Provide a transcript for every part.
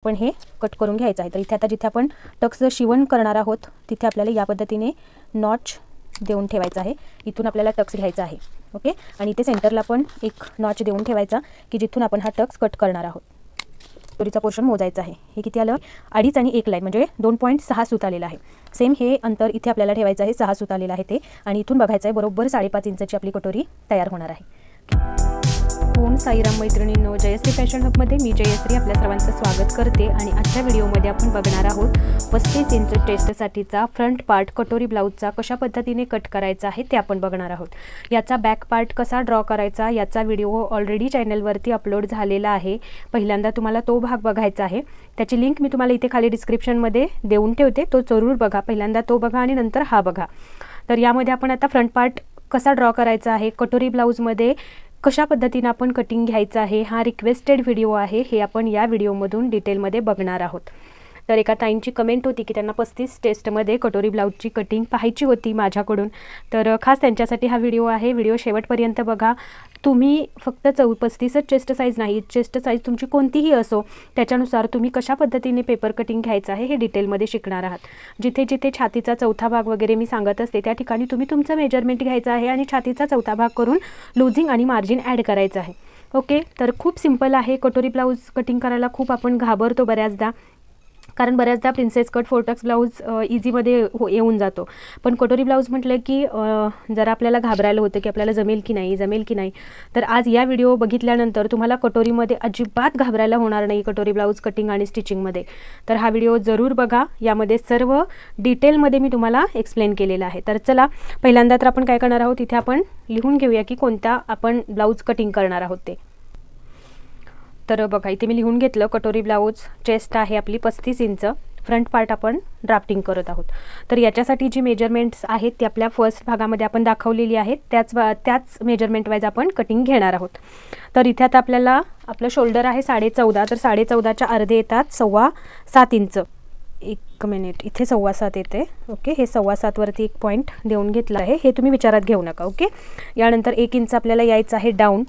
पण हे कट करून घ्यायचं आहे। तर इथे आता जिथे आपण टक्स शिवण करणार आहोत तिथे आपल्याला या पद्धतीने नॉच देऊन ठेवायचं आहे। इथून आपल्याला टक्स घ्यायचा आहे। ओके, आणि इथे सेंटरला पण एक नॉच देऊन ठेवायचा की जिथून आपण हा टक्स कट करणार आहोत। दोरीचा पोर्शन मोजायचा आहे। हे किती आलं, 2.5 आणि 1 लाईन म्हणजे 2.6 सूत आलेला आहे। सेम हे अंतर इथे आपल्याला ठेवायचं आहे, 6 सूत आलेला आहे ते, आणि इथून बघायचं आहे बरोबर 5.5 इंचाची आपली कटोरी तयार होणार आहे। ओम साईराम मैत्रिणींनो, जयश्री फॅशन हबमध्ये मी जयश्री आपल्या सर्वांचं स्वागत करते। आणि आजच्या व्हिडिओमध्ये आपण बघणार आहोत 35 इंच चेस्टसाठीचा फ्रंट पार्ट कटोरी ब्लाउजचा कशा पद्धतीने कट करायचा आहे ते आपण बघणार आहोत। याचा बॅक पार्ट कसा ड्रॉ करायचा याचा व्हिडिओ ऑलरेडी चॅनलवरती अपलोड झालेला आहे। पहिल्यांदा तुम्हाला तो भाग बघायचा आहे, त्याची लिंक मी तुम्हाला इथे खाली डिस्क्रिप्शनमध्ये देऊन ठेवते, तो जरूर बघा। पहिल्यांदा तो बघा आणि नंतर हा बघा। तर यामध्ये आपण आता फ्रंट पार्ट कसा ड्रॉ करायचा आहे, कटोरी ब्लाउजमध्ये कशा पद्धतीने आपण कटिंग घ्यायचं आहे, हा रिक्वेस्टेड व्हिडिओ आहे, हे आपण या व्हिडिओमधून डिटेलमध्ये बघणार आहोत। तर एका ताईंची कमेंट होती की त्यांना 35 चेस्टमध्ये कटोरी ब्लाउजची कटिंग पाहायची होती माझ्याकडून, तर खास त्यांच्यासाठी हा व्हिडिओ आहे। व्हिडिओ शेवटपर्यंत बघा। तुम्ही फक्त 35च चेस्ट साईज नाही, चेस्ट साईज तुमची कोणतीही असो त्याच्यानुसार तुम्ही कशा पद्धतीने पेपर कटिंग घ्यायचं आहे हे डिटेलमध्ये शिकणार आहात। जिथे जिथे छातीचा चौथा भाग वगैरे मी सांगत असते त्या ठिकाणी तुम्ही तुमचं मेजरमेंट घ्यायचं आहे आणि छातीचा चौथा भाग करून लूजिंग आणि मार्जिन ॲड करायचं आहे। ओके, तर खूप सिंपल आहे। कटोरी ब्लाउज कटिंग करायला खूप आपण घाबरतो बऱ्याचदा, कारण बऱ्याचदा प्रिन्सेस कट फोर्टक्स ब्लाउज इझीमध्ये येऊन जातो, पण कटोरी ब्लाउज म्हटलं की जरा आपल्याला घाबरायला होतं की आपल्याला जमेल की नाही। तर आज या व्हिडिओ बघितल्यानंतर तुम्हाला कटोरीमध्ये अजिबात घाबरायला होणार नाही, कटोरी ब्लाउज कटिंग आणि स्टिचिंगमध्ये। तर हा व्हिडिओ जरूर बघा, यामध्ये सर्व डिटेलमध्ये मी तुम्हाला एक्सप्लेन केलेलं आहे। तर चला, पहिल्यांदा तर आपण काय करणार आहोत, इथे आपण लिहून घेऊया की कोणता आपण ब्लाउज कटिंग करणार आहोत ते। तर बघा, इथे मी लिहून घेतलं, कटोरी ब्लाउज चेस्ट आहे आपली 35 इंच, फ्रंट पार्ट आपण ड्राफ्टिंग करत आहोत। तर याच्यासाठी जी मेजरमेंट्स आहेत ती आपल्या फर्स्ट भागामध्ये आपण दाखवलेली आहेत, त्याच मेजरमेंट वाईज आपण कटिंग घेणार आहोत। तर इथे आता आपल्याला आपलं शोल्डर आहे 14.5, तर 14.5च्या अर्धे येतात 7.25 इंच। एक मिनिट, इथे 7.25 येते। ओके, हे 7.25 वरती एक पॉईंट देऊन घेतलं आहे, हे तुम्ही विचारात घेऊ नका। ओके, यानंतर 1 इंच आपल्याला यायचं आहे डाऊन,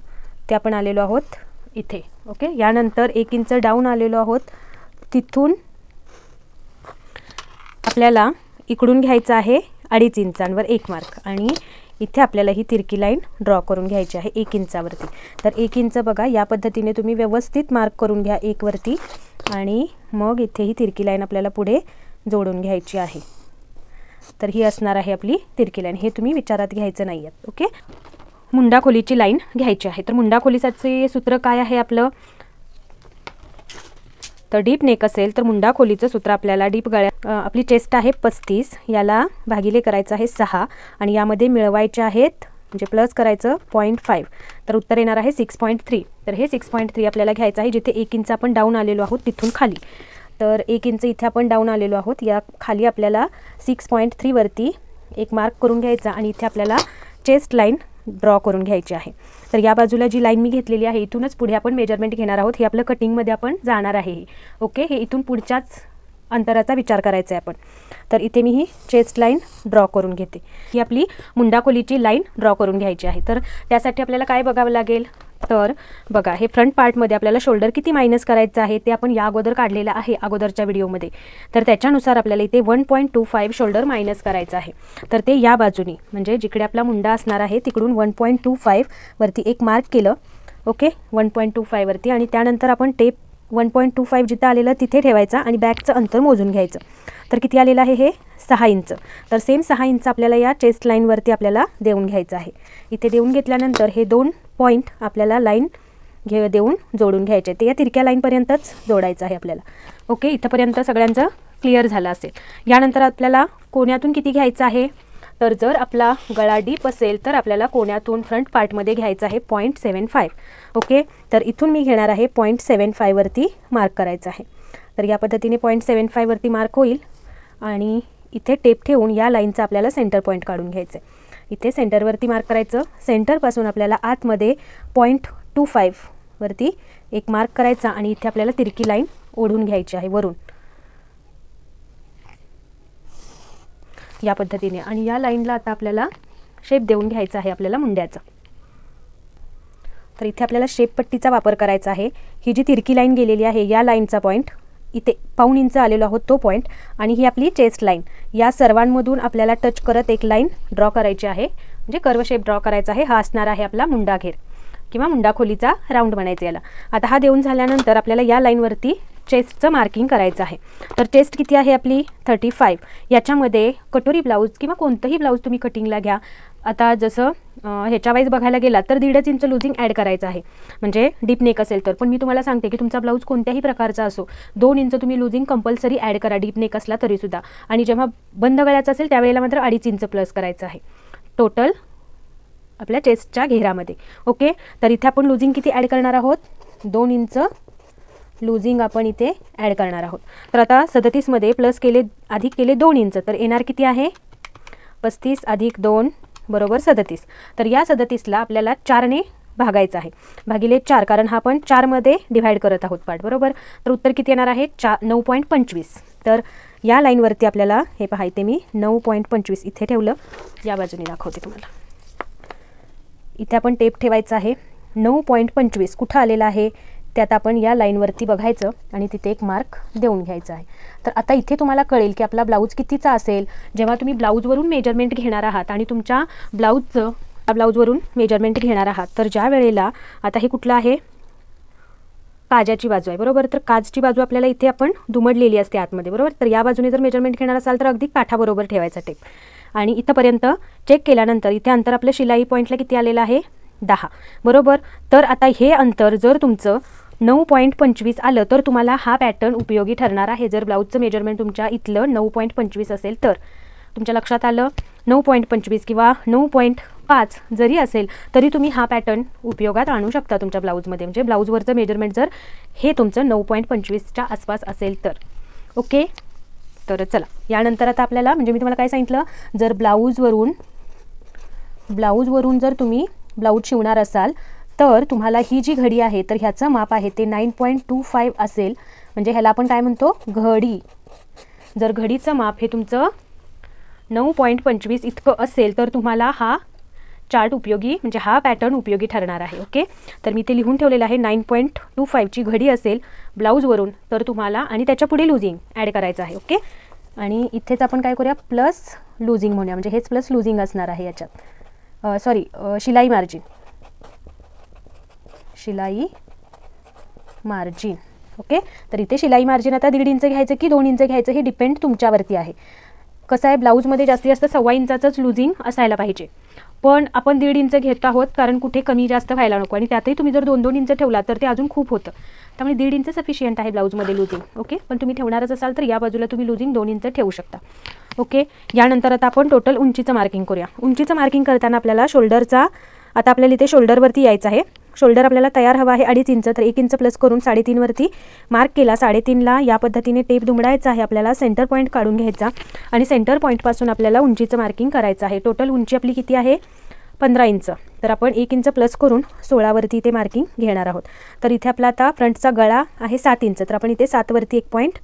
ते आपण आलेलो आहोत इथे। ओके, यानंतर 1 इंच डाऊन आलेलो आहोत, तिथून आपल्याला इकडून घ्यायचं आहे 2.5 इंचांवर एक मार्क, आणि इथे आपल्याला ही तिरकी लाईन ड्रॉ करून घ्यायची आहे 1 इंचावरती। तर 1 इंच बघा, या पद्धतीने तुम्ही व्यवस्थित मार्क करून घ्या 1 वरती, आणि मग इथे ही तिरकी लाईन आपल्याला पुढे जोडून घ्यायची आहे। तर ही असणार आहे आपली तिरकी लाईन, हे तुम्ही विचारात घ्यायचं नाही आहे। ओके, मुंडा खोलीची लाईन घ्यायची आहे। तर मुंडा खोलीचे सूत्र काय आहे आपलं, तर डीप नेक असेल तर मुंडा खोलीचं सूत्र आपल्याला डीप गळ्या, आपली चेस्ट आहे 35, याला भागिले करायचं आहे 6, आणि यामध्ये मिळवायचे आहेत म्हणजे प्लस करायचं 0.5, तर उत्तर येणार आहे 6.3। तर हे 6.3 आपल्याला घ्यायचं आहे, जिथे 1 इंच आपण डाऊन आलेलो आहोत तिथून खाली। तर 1 इंच इथे आपण डाऊन आलेलो आहोत, या खाली आपल्याला 6.3 वरती एक मार्क करून घ्यायचा, आणि इथे आपल्याला चेस्ट लाईन ड्रॉ करून घ्यायची आहे। तर या बाजूला जी लाईन मी घेतलेली आहे इथूनच पुढे आपण मेजरमेंट घेणार आहोत, हे आपलं कटिंगमध्ये आपण जाणार आहे। ओके, हे इथून पुढच्याच अंतराचा विचार करायचा आहे आपण। तर इथे मी ही चेस्ट लाईन ड्रॉ करून घेते, ही आपली मुंडा खोलीची लाईन ड्रॉ करून घ्यायची आहे। तर त्यासाठी आपल्याला काय बघावं लागेल, तर बघा, हे फ्रंट पार्टमध्ये आपल्याला शोल्डर किती मायनस करायचं आहे ते आपण या अगोदर काढलेलं आहे अगोदरच्या व्हिडिओमध्ये। तर त्याच्यानुसार आपल्याला इथे 1.25 शोल्डर मायनस करायचं आहे। तर ते या बाजूनी म्हणजे जिकडे आपला मुंडा असणार आहे तिकडून 1.25 वरती एक मार्क केलं। ओके, 1.25 वरती, आणि त्यानंतर आपण टेप 1.25 जिथं आलेलं तिथे ठेवायचा आणि बॅकचं अंतर मोजून घ्यायचं। तर किती आलेलं आहे हे 6 इंच। तर सेम 6 इंच आपल्याला या चेस्ट लाईनवरती आपल्याला देऊन घ्यायचं आहे। इथे देऊन घेतल्यानंतर हे 2 पॉईंट आपल्याला लाईन देऊन जोडून घ्यायचे, ते या तिरक्या लाईनपर्यंतच जोडायचं आहे आपल्याला। ओके, इथंपर्यंत सगळ्यांचं क्लिअर झालं असेल। यानंतर आपल्याला कोण्यातून किती घ्यायचं आहे, तर जर आपला गळा डीप असेल तर आपल्याला कोण्यातून फ्रंट पार्टमध्ये घ्यायचं आहे 0.75। ओके, तर इथून मी घेणार आहे 0.75 वरती मार्क करायचं आहे। तर या पद्धतीने 0.75 वरती मार्क होईल, आणि इथे टेप ठेवून या लाईनचा आपल्याला सेंटर पॉईंट काढून घ्यायचं आहे। इथे सेंटरवरती मार्क करायचं, सेंटरपासून आपल्याला आतमध्ये 0.25 वरती एक मार्क करायचा, आणि इथे आपल्याला तिरकी लाईन ओढून घ्यायची आहे वरून या पद्धतीने, आणि या लाईनला आता आपल्याला शेप देऊन घ्यायचा आहे आपल्याला मुंड्याचा। तर इथे आपल्याला शेप पट्टीचा वापर करायचा आहे। ही जी तिरकी लाईन गेलेली आहे या लाईनचा पॉईंट इथे पाऊण इंच आलेलो आहोत तो पॉईंट, आणि ही आपली चेस्ट लाईन, या सर्वांमधून आपल्याला टच करत एक लाईन ड्रॉ करायची आहे, म्हणजे कर्व शेप ड्रॉ करायचा आहे. हा असणार आहे आपला मुंडा घेर किंवा मुंडा खोलीचा राऊंड बनायचा याला. आता हा देऊन झाल्यानंतर आपल्याला या लाईनवरती चेस्टचं मार्किंग करायचं आहे. तर चेस्ट किती आहे आपली 35. याच्यामध्ये कटोरी ब्लाऊज किंवा कोणतंही ब्लाऊज तुम्ही कटिंगला घ्या. आता जसं ह्याच्या वाईज बघायला गेला तर 1.5 इंच लुझिंग ॲड करायचं आहे, म्हणजे डीप नेक असेल तर. पण मी तुम्हाला सांगते की तुमचा ब्लाऊज कोणत्याही प्रकारचा असो 2 इंच तुम्ही लुझिंग कंपल्सरी ॲड करा, डीप नेक असला तरीसुद्धा. आणि जेव्हा बंद गळ्याचं असेल त्यावेळेला मात्र 2.5 इंच प्लस करायचं आहे टोटल आपल्या चेस्टच्या घेरामध्ये. ओके, तर इथे आपण लुझिंग किती ॲड करणार आहोत, 2 इंच लुझिंग आपण इथे ॲड करणार आहोत. तर आता 37मध्ये प्लस केले अधिक केले 2 इंच, तर येणार किती आहे 35 अधिक 2 बरोबर 37. तर या 37ला आपल्याला 4ने भागायचं आहे, भागिले 4, कारण हा आपण 4मध्ये डिव्हाइड करत आहोत पार्ट बरोबर. तर उत्तर किती येणार आहे 9.25. तर या लाईनवरती आपल्याला हे पहा इथे मी 9.25 इथे ठेवलं, या बाजूने दाखवते तुम्हाला. इथे आपण टेप ठेवायचा आहे. 9.25 कुठं आलेला आहे त्यात आपण या लाईनवरती बघायचं आणि तिथे एक मार्क देऊन घ्यायचा आहे. तर आता इथे तुम्हाला कळेल की आपला ब्लाऊज कितीचा असेल. जेव्हा तुम्ही ब्लाऊजवरून मेजरमेंट घेणार आहात आणि तुमच्या ब्लाऊजवरून मेजरमेंट घेणार आहात, तर ज्या वेळेला आता हे कुठलं आहे काजाची बाजू आहे बरोबर. तर काजची बाजू आपल्याला इथे आपण दुमडलेली असते आतमध्ये बरोबर. तर या बाजूने जर मेजरमेंट घेणार असाल तर अगदी काठाबरोबर ठेवायचा टेप, आणि इथंपर्यंत चेक केल्यानंतर इथे अंतर आपलं शिलाई पॉईंटला किती आलेलं आहे 10 बरोबर. तर आता हे अंतर जर तुमचं 9.25 आलं तर तुम्हाला हा पॅटर्न उपयोगी ठरणार आहे. जर ब्लाऊजचं मेजरमेंट तुमच्या इथलं 9.25 असेल तर तुमच्या लक्षात आलं 9.25 किंवा 9.5 जरी असेल तरी तुम्ही हा पॅटर्न उपयोगात आणू शकता तुमच्या ब्लाऊजमध्ये, म्हणजे ब्लाऊजवरचं मेजरमेंट जर हे तुमचं 9.25च्या आसपास असेल तर. ओके, तर चला यानंतर आता आपल्याला, म्हणजे मी तुम्हाला काय सांगितलं, जर ब्लाऊजवरून जर तुम्ही ब्लाऊज शिवणार असाल तर तुम्हाला ही जी घडी आहे तर ह्याचं माप आहे ते 9.25 असेल, म्हणजे ह्याला आपण काय म्हणतो घडी. जर घडीचं माप हे तुमचं 9.25 इतकं असेल तर तुम्हाला हा चार्ट उपयोगी, म्हणजे हा पॅटर्न उपयोगी ठरणार आहे. ओके, तर मी ते लिहून ठेवलेलं आहे 9.25ची घडी असेल ब्लाऊजवरून तर तुम्हाला, आणि त्याच्या पुढे लुझिंग ॲड करायचं आहे. ओके, आणि इथेच आपण काय करूया प्लस लुझिंग म्हणूया, म्हणजे हेच प्लस लुझिंग असणार आहे याच्यात. शिलाई मार्जिन. ओके, तर इथे शिलाई मार्जिन आता 1.5 इंच घ्यायचं की 2 इंच घ्यायचं हे डिपेंड तुमच्यावरती आहे. कसं आहे ब्लाऊजमध्ये जास्तीत जास्त 1.25 इंचाचंच लुझिंग असायला पाहिजे, पण आपण 1.5 इंच घेत आहोत कारण कुठे कमी जास्त व्हायला नको, आणि त्यातही तुम्ही जर 2-2 इंच ठेवला तर ते अजून खूप होतं. त्यामुळे 1.5 इंच सफिशियंट आहे ब्लाऊजमध्ये लुझिंग. ओके, पण तुम्ही ठेवणारच असाल तर या बाजूला तुम्ही लुझिंग 2 इंच ठेवू शकता. ओके, यानंतर आता आपण टोटल उंचीचं मार्किंग करूया. उंचीचं मार्किंग करताना आपल्याला शोल्डरचा, आता आपल्याला इथे शोल्डरवरती यायचं आहे. शोल्डर आपल्याला तयार हवा आहे 2.5 इंच, तर 1 इंच प्लस करून 3.5 वरती मार्क केला. 3.5ला या पद्धतीने टेप दुमडायचा आहे आपल्याला, सेंटर पॉईंट काढून घ्यायचा आणि सेंटर पॉईंटपासून आपल्याला उंचीचं मार्किंग करायचं आहे. टोटल उंची आपली किती आहे 15 इंच, तर आपण 1 इंच प्लस करून 16 वरती इथे मार्किंग घेणार आहोत. तर इथे आपला आता फ्रंटचा गळा आहे 7 इंच, तर आपण इथे 7 वरती एक पॉईंट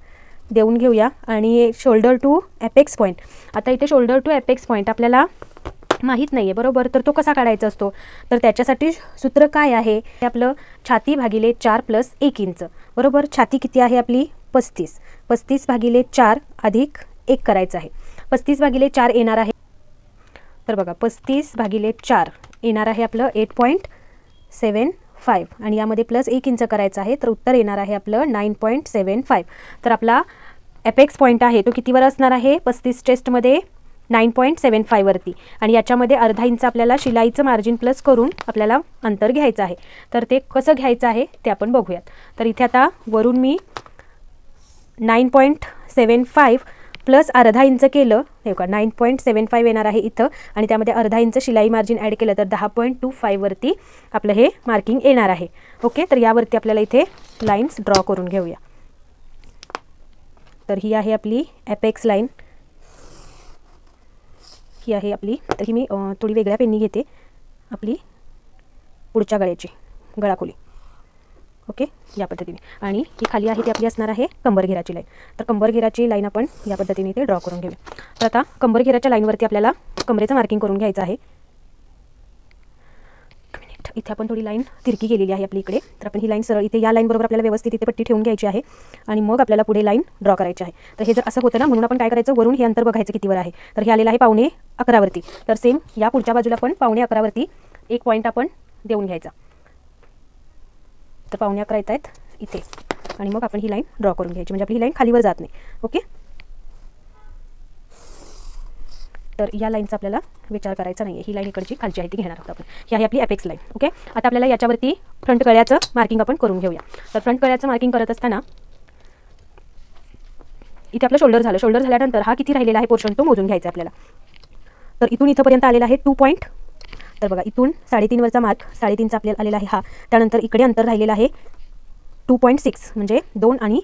देऊन घेऊया. आणि शोल्डर टू एपेक्स पॉईंट, आता इथे शोल्डर टू एपेक्स पॉईंट आपल्याला माहीत नाही आहे बरोबर, तर तो कसा काढायचा असतो, तर त्याच्यासाठी सूत्र काय आहे ते आपलं छाती भागिले 4 प्लस 1 इंच बरोबर. छाती किती आहे आपली 35 भागिले 4 अधिक 1 करायचं आहे. 35 भागिले 4 येणार आहे, तर बघा 35 भागिले 4 येणार आहे आपलं 8.75, आणि यामध्ये प्लस 1 इंच करायचं आहे, तर उत्तर येणार आहे आपलं 9.75. तर आपला एपेक्स पॉईंट आहे तो कितीवर असणार आहे 35 चेस्टमध्ये 9.75 वरती, आणि याच्यामध्ये अर्धा इंच आपल्याला शिलाईचं मार्जिन प्लस करून आपल्याला अंतर घ्यायचं आहे. तर ते कसं घ्यायचं आहे ते आपण बघूयात. तर इथे आता वरून मी 9.75 प्लस अर्धा इंच केलं, हे बघा 9.75 येणार आहे इथं, आणि त्यामध्ये अर्धा इंच शिलाई मार्जिन ॲड केलं तर 10.25 वरती आपलं हे मार्किंग येणार आहे. ओके, तर यावरती आपल्याला इथे लाईन्स ड्रॉ करून घेऊया. तर ही आहे आपली एपेक्स लाईन, ही आहे आपली. तर ही मी थोडी वेगळ्या पेननी घेते आपली पुढच्या गळ्याची गळाखोली. ओके, या पद्धतीने, आणि ही खाली आहे ती आपली असणार आहे कंबरघेराची लाईन. तर कंबरघेराची लाईन आपण या पद्धतीने इथे ड्रॉ करून घेऊया. तर आता कंबरघेराच्या लाईनवरती आपल्याला कमरेचं मार्किंग करून घ्यायचं आहे. एक मिनिट. इथे आपण थोडी लाईन तिरकी केलेली आहे आपली इकडे, तर आपण ही लाईन सरळ इथे या लाईन बरोबर आपल्याला व्यवस्थित इथे पट्टी ठेवून घ्यायची आहे आणि मग आपल्याला पुढे लाईन ड्रॉ करायची आहे. तर हे जर असं होतं ना, म्हणून आपण काय करायचं, वरून हे अंतर बघायचं कितीवर आहे. तर हे आलेलं आहे 11:15 वरती. तर सेम या पुढच्या बाजूला पण 11:15 वरती एक पॉईंट आपण देऊन घ्यायचा. तर 11:15 येत आहेत इथे आणि मग आपण ही लाईन ड्रॉ करून घ्यायची, म्हणजे आपली ही लाईन खालीवर जात नाही. ओके, तर या लाईनचा आपल्याला विचार करायचा नाही आहे. ही लाईन इकडची खालची आहे ती घेणार आहोत आपण. ही आहे आपली एपेक्स लाईन. ओके, आता आपल्याला याच्यावरती फ्रंट गळ्याचं मार्किंग आपण करून घेऊया. तर फ्रंट गळ्याचं मार्किंग करत असताना इथे आपलं शोल्डर झालं. शोल्डर झाल्यानंतर हा किती राहिलेला आहे पोर्शन तो मोजून घ्यायचा आपल्याला. तर इथून इथंपर्यंत आलेला आहे 2 पॉईंट. तर बघा इथून 3.5 वरचा मार्क 3.5चा आपल्याला आलेला आहे हा. त्यानंतर इकडे अंतर राहिलेलं आहे 2.6 म्हणजे 2 आणि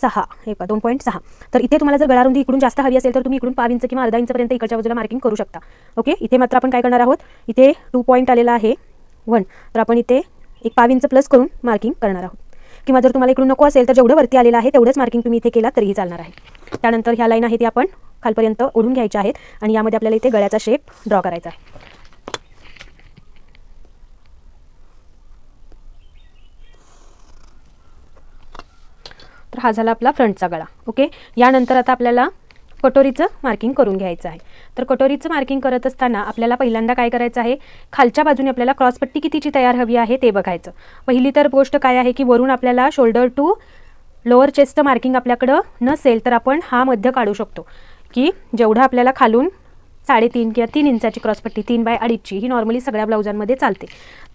6 हे का 2.6. तर इथे तुम्हाला जर गळारुंदी इकडून जास्त हवी असेल तर तुम्ही इकडून 5 इंच किंवा अर्धा इंचपर्यंत इकडच्या बाजूला मार्किंग करू शकता. ओके, इथे मात्र आपण काय करणार आहोत, इथे 2 पॉईंट आलेला आहे 1, तर आपण इथे एक 5 इंच प्लस करून मार्किंग करणार आहोत. किंवा जर तुम्हाला इकडून नको असेल तर जेवढं वरती आलेलं आहे तेवढंच मार्किंग तुम्ही इथे केला तरीही चालणार आहे. त्यानंतर ह्या लाईन आहे ती आपण खालपर्यंत ओढून घ्यायच्या आहेत आणि यामध्ये आपल्याला इथे गळ्याचा शेप ड्रॉ करायचा आहे. तर हा झाला आपला फ्रंटचा गळा. ओके, यानंतर आता आपल्याला कटोरीचं मार्किंग करून घ्यायचं आहे. तर कटोरीचं मार्किंग करत असताना आपल्याला पहिल्यांदा काय करायचं आहे, खालच्या बाजूने आपल्याला क्रॉसपट्टी कितीची तयार हवी आहे ते बघायचं. पहिली तर गोष्ट काय आहे की वरून आपल्याला shoulder to lower chest marking आपल्याकडं नसेल तर आपण हा मध्य काढू शकतो की जेवढं आपल्याला खालून 3.5 किंवा 3 इंचाची क्रॉसपट्टी 3/2 ही नॉर्मली सगळ्या ब्लाउजांमध्ये चालते.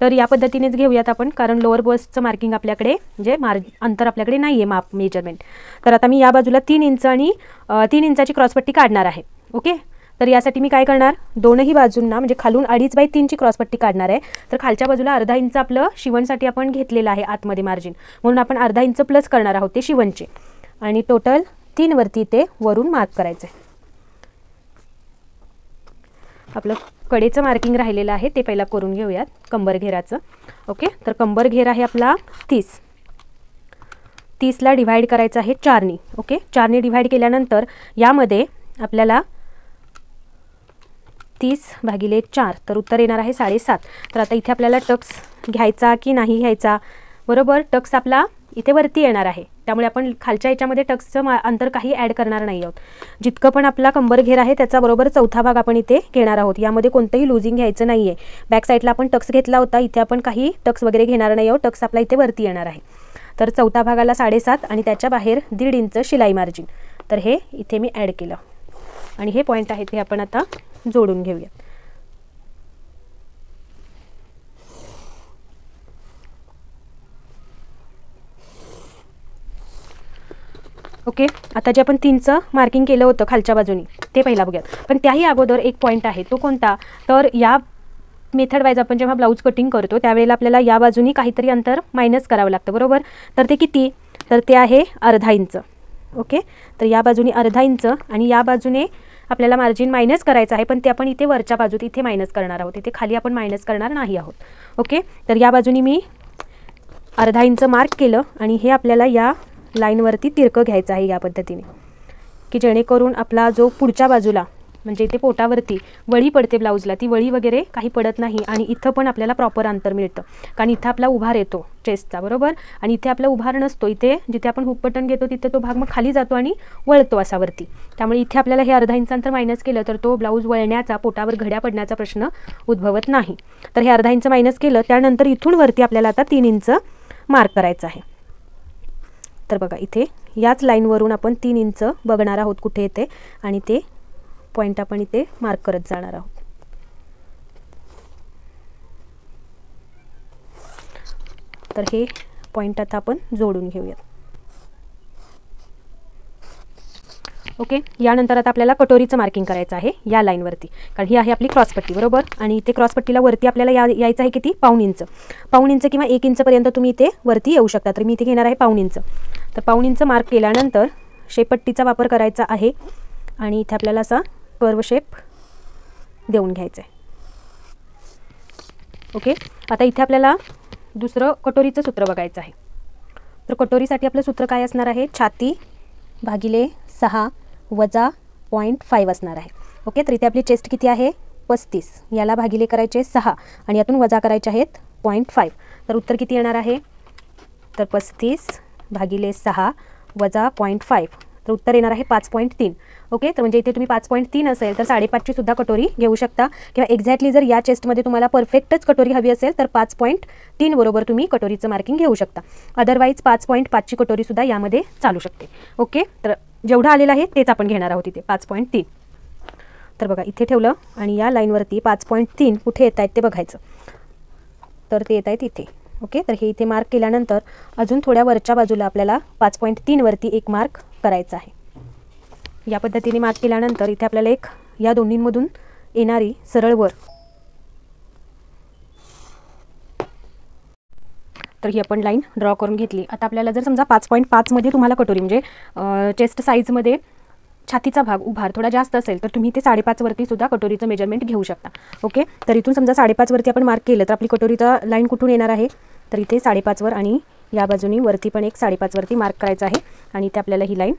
तर या पद्धतीनेच घेऊयात आपण, कारण लोअर बस्टचं मार्किंग आपल्याकडे म्हणजे अंतर आपल्याकडे नाही आहे माप मेजरमेंट. तर आता मी या बाजूला 3 इंच आणि 3 इंचाची क्रॉसपट्टी काढणार आहे. ओके, तर यासाठी मी काय करणार, दोनही बाजूंना म्हणजे खालून 2.5/3ची क्रॉसपट्टी काढणार आहे. तर खालच्या बाजूला अर्धा इंच आपलं शिवणसाठी आपण घेतलेलं आहे आतमध्ये मार्जिन, म्हणून आपण अर्धा इंच प्लस करणार आहोत ते शिवणचे आणि टोटल 3 वरती ते वरून मार्क करायचं आहे. आपलं कडेचं मार्किंग राहिलेलं आहे ते पहिला करून घेऊयात कंबर घेराचं. ओके, तर कंबर घेर आहे आपला 30ला डिव्हाइड करायचं आहे 4ने. ओके, 4ने डिव्हाइड केल्यानंतर यामध्ये आपल्याला 30/4 तर उत्तर येणार आहे 7.5. तर आता इथे आपल्याला टक्स घ्यायचा की नाही घ्यायचा, बरोबर. टक्स आपला इथे वरती येणार आहे त्यामुळे आपण खालच्या याच्यामध्ये टक्सचं अंतर काही ॲड करणार नाही आहोत. जितकं पण आपला कंबर घेर आहे त्याचा बरोबर 4था भाग आपण इथे घेणार आहोत. यामध्ये कोणतंही लुजिंग घ्यायचं नाही आहे. बॅक साईडला आपण टक्स घेतला होता, इथे आपण काही टक्स वगैरे घेणार नाही आहोत. टक्स आपला इथे वरती येणार आहे. तर 4थ्या भागाला 7.5 आणि त्याच्या बाहेर 1.5 इंच शिलाई मार्जिन. तर हे इथे मी ॲड केलं आणि हे पॉईंट आहे ते आपण आता जोडून घेऊया. ओके, आता जे आपण 3चं मार्किंग केलं होतं खालच्या बाजूनी ते पहिला बघूयात. पण त्याही अगोदर एक पॉईंट आहे, तो कोणता, तर या मेथड वाईज आपण जेव्हा ब्लाऊज कटिंग करतो त्यावेळेला आपल्याला या बाजूनी काहीतरी अंतर मायनस करावं लागतं, बरोबर. तर ते किती, तर ते आहे अर्धा इंच. ओके, तर या बाजूने अर्धा इंच आणि या बाजूने आपल्याला मार्जिन मायनस करायचं आहे, पण ते आपण इथे वरच्या बाजूत इथे मायनस करणार आहोत, इथे खाली आपण मायनस करणार नाही आहोत. ओके, तर या बाजूनी मी अर्धा इंच मार्क केलं आणि हे आपल्याला या लाईनवरती तिरकं घ्यायचं आहे या पद्धतीने, की जेणेकरून आपला जो पुढच्या बाजूला म्हणजे इथे पोटावरती वळी पडते ब्लाऊजला, ती वळी वगैरे काही पडत नाही आणि इथं पण आपल्याला प्रॉपर अंतर मिळतं. कारण इथं आपला उभार येतो चेस्टचा, बरोबर, आणि इथे आपला उभार नसतो. इथे जिथे आपण हुक बटन घेतो तिथे तो भाग मग खाली जातो आणि वळतो असा वरती. त्यामुळे इथे आपल्याला हे अर्धा इंच अंतर मायनस केलं तर तो ब्लाऊज वळण्याचा, पोटावर घड्या पडण्याचा प्रश्न उद्भवत नाही. तर हे अर्धा इंच मायनस केलं, त्यानंतर इथून वरती आपल्याला आता 3 इंच मार्क करायचं आहे. तर बघा इथे याच लाईनवरून आपण 3 इंच बघणार आहोत कुठे येते आणि ते पॉईंट आपण इथे मार्क करत जाणार आहोत. तर हे पॉईंट आता आपण जोडून घेऊयात. ओके, यानंतर आता आपल्याला कटोरीचं मार्किंग करायचं आहे या लाईनवरती, कारण ही आहे आपली क्रॉसपट्टी, बरोबर. आणि इथे क्रॉसपट्टीला वरती आपल्याला यायचं आहे किती, पाऊण इंच किंवा 1 इंचपर्यंत तुम्ही इथे वरती येऊ शकता. तर मी इथे घेणार आहे पाऊण इंच. तर पाऊण इंच मार्क केल्यानंतर शेपट्टीचा वापर करायचा आहे आणि इथे आपल्याला असा कर्व शेप देऊन घ्यायचा आहे. ओके, आता इथे आपल्याला दुसरं कटोरीचं सूत्र बघायचं आहे. तर कटोरीसाठी आपलं सूत्र काय असणार आहे, छाती भागिले 6 वजा 0.5 असणार आहे. ओके, तर इथे आपली चेस्ट किती आहे, 35 याला भागिले करायचे 6 आणि यातून वजा करायचे आहेत 0.5. तर उत्तर किती येणार आहे? तर 35 भागिले 6 वजा 0.5, तर उत्तर येणार आहे 5.3. ओके, तर म्हणजे इथे तुम्ही 5.3 असेल तर 5.5ची सुद्धा कटोरी घेऊ शकता, किंवा एक्झॅक्टली जर या चेस्टमध्ये तुम्हाला परफेक्टच कटोरी हवी असेल तर 5.3 बरोबर तुम्ही कटोरीचं मार्किंग घेऊ शकता. अदरवाईज 5.5ची कटोरी सुद्धा यामध्ये चालू शकते. ओके, तर जेवढं आलेलं आहे तेच आपण घेणार आहोत इथे 5.3. तर बघा इथे ठेवलं आणि या लाईनवरती 5.3 कुठे येत आहेत ते बघायचं. तर ते येत आहेत इथे. ओके, तर हे इथे मार्क केल्यानंतर अजून थोड्या वरच्या बाजूला आपल्याला 5.3 वरती एक मार्क करायचा आहे. या पद्धतीने मार्क केल्यानंतर इथे आपल्याला एक या दोन्हींमधून येणारी सरळ वर, तर ही आपण लाईन ड्रॉ करून घेतली. आता आपल्याला जर समजा 5.5 मध्ये तुम्हाला कटोरी म्हणजे चेस्ट साईजमध्ये छातीचा भाग उभार थोडा जास्त असेल तर तुम्ही ते 5.5 वरती सुद्धा कटोरीचं मेजरमेंट घेऊ शकता. ओके, तर इथून समजा 5.5 वरती आपण मार्क केलं तर आपली कटोरीचा लाईन कुठून येणार आहे? तर इथे 5.5 वर आणि या बाजूनी वरती पण एक 5.5 वरती मार्क करायचा आहे आणि इथे आपल्याला ही लाईन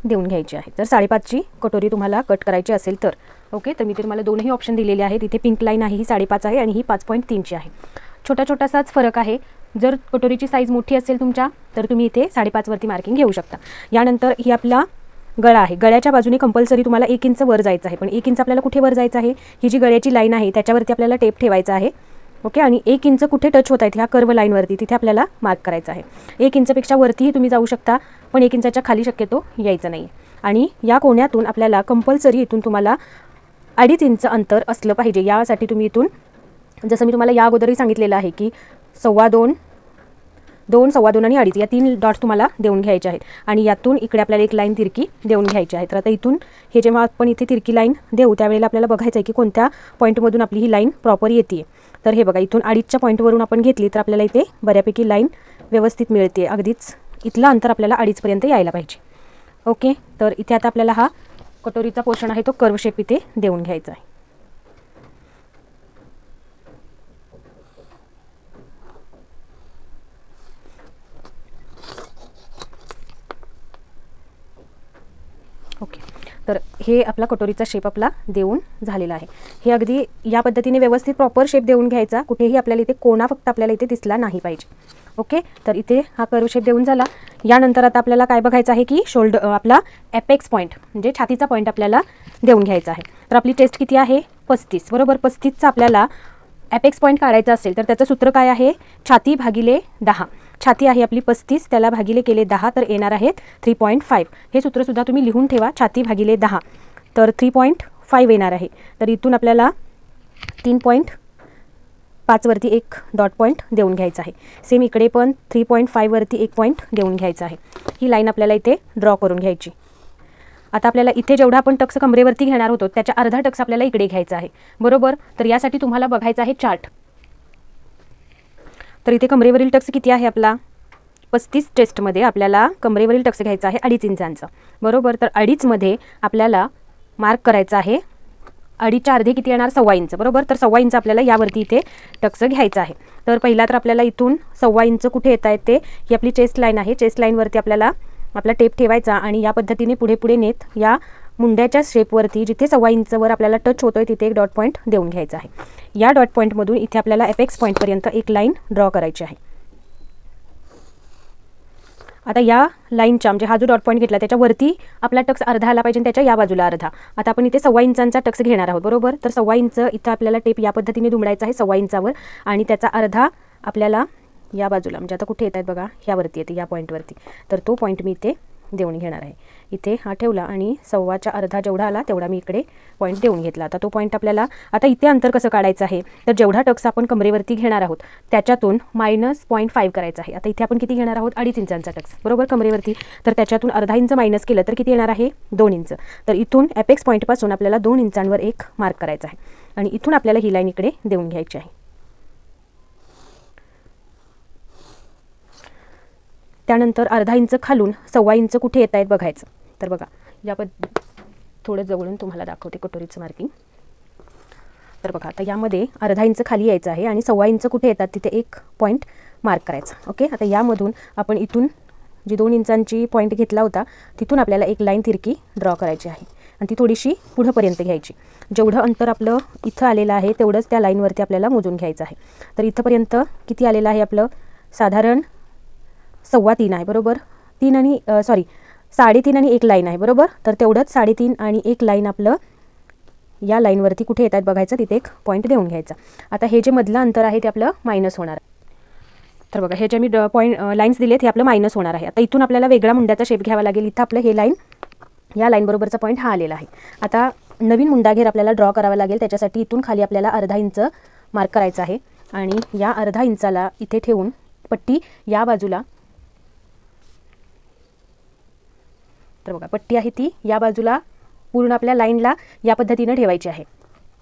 देऊन घ्यायची आहे. जर 5.5ची कटोरी तुम्हाला कट करायची असेल तर. ओके, तर मी तुम्हाला दोनही ऑप्शन दिलेले आहेत. इथे पिंक लाईन आहे, ही 5.5 आहे आणि ही 5.3ची आहे. छोटासाच फरक आहे. जर कटोरीची साईज मोठी असेल तुमच्या तर तुम्ही इथे 5.5 वरती मार्किंग घेऊ शकता. यानंतर ही आपला गळा आहे. गळ्याच्या बाजूने कंपल्सरी तुम्हाला 1 इंच वर जायचं आहे. पण 1 इंच आपल्याला कुठे वर जायचं आहे? ही जी गळ्याची लाईन आहे त्याच्यावरती आपल्याला टेप ठेवायचा आहे. ओके, आणि 1 इंच कुठे टच होत आहेत ह्या कर्व लाईनवरती तिथे आपल्याला मार्क करायचं आहे. 1 इंचपेक्षा वरतीही तुम्ही जाऊ शकता, पण 1 इंचाच्या खाली शक्यतो यायचं नाही. आणि या कोण्यातून आपल्याला कंपल्सरी इथून तुम्हाला 2.5 इंच अंतर असलं पाहिजे. यासाठी तुम्ही इथून, जसं मी तुम्हाला या अगोदरही सांगितलेलं आहे की 2.25, 2, 2.25 आणि 2.5 या 3 डॉट्स तुम्हाला देऊन घ्यायचे आहेत आणि यातून इकडे आपल्याला एक लाईन तिरकी देऊन घ्यायची आहे. तर आता इथून हे जेव्हा आपण इथे तिरकी लाईन देऊ त्यावेळेला आपल्याला बघायचं आहे की कोणत्या पॉईंटमधून आपली ही लाईन प्रॉपर येते. तर हे बघा इथून 2.5च्या पॉईंटवरून आपण घेतली तर आपल्याला इथे बऱ्यापैकी लाईन व्यवस्थित मिळते. अगदीच इथलं अंतर आपल्याला 2.5 पर्यंत यायला पाहिजे. ओके, तर इथे आता आपल्याला हा कटोरीचा पोर्शन आहे तो कर्व शेप इथे देऊन घ्यायचा आहे. ओके, तर हे आपला कटोरीचा शेप आपला देऊन झालेला आहे. हे अगदी या पद्धतीने व्यवस्थित प्रॉपर शेप देऊन घ्यायचा. कुठेही आपल्याला इथे कोणा फक्त आपल्याला इथे दिसला नाही पाहिजे. ओके, तर इथे हा कर्व शेप देऊन झाला. यानंतर आता आपल्याला काय बघायचं आहे की आपला एपेक्स पॉईंट म्हणजे छातीचा पॉईंट आपल्याला देऊन घ्यायचा आहे. तर आपली चेस्ट किती आहे? 35 बरोबर. 35चा आपल्याला एपेक्स पॉईंट काढायचा असेल तर त्याचं सूत्र काय आहे? छाती भागिले 10. छाती आहे आपली 35, त्याला भागिले केले 10 तर येणार आहेत 3.5. हे सूत्रसुद्धा तुम्ही लिहून ठेवा. छाती भागिले 10 तर 3.5 येणार आहे. तर इथून आपल्याला 3.5 वरती एक डॉट पॉईंट देऊन घ्यायचा आहे. सेम इकडे पण 3.5 वरती एक पॉईंट देऊन घ्यायचा आहे. ही लाईन आपल्याला इथे ड्रॉ करून घ्यायची. आता आपल्याला इथे जेवढा आपण टक्स कमरेवरती घेणार होतो त्याच्या अर्धा टक्स आपल्याला इकडे घ्यायचा आहे बरोबर. तर यासाठी तुम्हाला बघायचा आहे चार्ट. तर इथे कमरेवरील टक्स किती आहे आपला? 35 चेस्टमध्ये आपल्याला कमरेवरील टक्स घ्यायचा आहे 2.5 इंचांचा बरोबर. तर 2.5 मध्ये आपल्याला मार्क करायचा आहे 2.5च्या अर्धे किती येणार? 1.25 इंच बरोबर. तर 1.25 इंच आपल्याला यावरती इथे टक्स घ्यायचा आहे. तर पहिला तर आपल्याला इथून 1.25 इंच कुठे येत आहेत ते, ही आपली चेस्ट लाईन आहे. चेस्ट लाईनवरती आपल्याला आपला टेप ठेवायचा आणि या पद्धतीने पुढे नेत या मुंड्याच्या शेपवरती जिथे 1.25 इंचवर आपल्याला टच होतोय तिथे एक डॉट पॉईंट देऊन घ्यायचा आहे. या डॉट पॉईंटमधून इथे आपल्याला एपेक्स पॉईंटपर्यंत एक लाईन ड्रॉ करायची आहे. आता या लाईनच्या म्हणजे हा जो डॉट पॉईंट घेतला त्याच्यावरती आपला टक्स अर्धा आला पाहिजे, त्याच्या या बाजूला अर्धा. आता आपण इथे 1.25 इंचांचा टक्स घेणार आहोत बरोबर. तर 1.25 इंच इथं आपल्याला टेप या पद्धतीने दुमडायचा आहे 1.25 इंचावर आणि त्याचा अर्धा आपल्याला या बाजूला म्हणजे आता कुठे येत आहेत बघा, ह्यावरती येते या पॉईंटवरती. तर तो पॉईंट मी इथे देऊन घेणार आहे. इथे हा ठेवला आणि 1.25च्या अर्धा जेवढा आला तेवढा मी इकडे पॉईंट देऊन घेतला. आता तो पॉईंट आपल्याला आता इथे अंतर कसं काढायचं आहे? तर जेवढा टक्स आपण कमरेवरती घेणार आहोत त्याच्यातून -0.5 करायचा आहे. आता इथे आपण किती घेणार आहोत? 2.5 इंचांचा टक्स बरोबर कमरेवरती. तर त्याच्यातून अर्धा इंच मायनस केलं तर किती येणार आहे? 2 इंच. तर इथून एपेक्स पॉईंटपासून आपल्याला 2 इंचांवर एक मार्क करायचा आहे आणि इथून आपल्याला ही लाईन इकडे देऊन घ्यायची आहे. त्यानंतर अर्धा इंच खालून 1.25 इंच कुठे येत आहेत बघायचं. तर बघा या थोडं जवळून तुम्हाला दाखवते कटोरीचं मार्किंग. तर बघा आता यामध्ये अर्धा इंच खाली यायचं आहे आणि 1.25 इंच कुठे येतात तिथे एक पॉईंट मार्क करायचा. ओके, आता यामधून आपण इथून जी 2 इंचांची पॉईंट घेतला होता तिथून आपल्याला एक लाईन तिरकी ड्रॉ करायची आहे. आणि ती थोडीशी पुढंपर्यंत घ्यायची. जेवढं अंतर आपलं इथं आलेलं आहे तेवढंच त्या लाईनवरती आपल्याला मोजून घ्यायचं आहे. तर इथंपर्यंत किती आलेलं आहे आपलं, साधारण 3.25 आहे बरोबर. 3.5 आणि 1 लाईन आहे बरोबर. तर तेवढंच 3.5 आणि 1 लाईन आपलं या लाईनवरती कुठे येत आहेत बघायचं, तिथे एक पॉईंट देऊन घ्यायचा. आता हे जे मधलं अंतर आहे ते आपलं मायनस होणार आहे. तर बघा हे जे मी लाईन्स दिलेत हे आपलं मायनस होणार आहे. आता इथून आपल्याला वेगळा मुंड्याचा शेप घ्यावा लागेल. इथं आपलं हे लाईन, या लाईन बरोबरचा पॉईंट हा आलेला आहे. आता नवीन मुंडा घेर आपल्याला ड्रॉ करावा लागेल. त्याच्यासाठी इथून खाली आपल्याला अर्धा इंच मार्क करायचा आहे आणि या अर्धा इंचाला इथे ठेवून पट्टी या बाजूला, तर बघा पट्टी आहे ती या बाजूला पूर्ण आपल्या लाईनला या पद्धतीने ठेवायची आहे.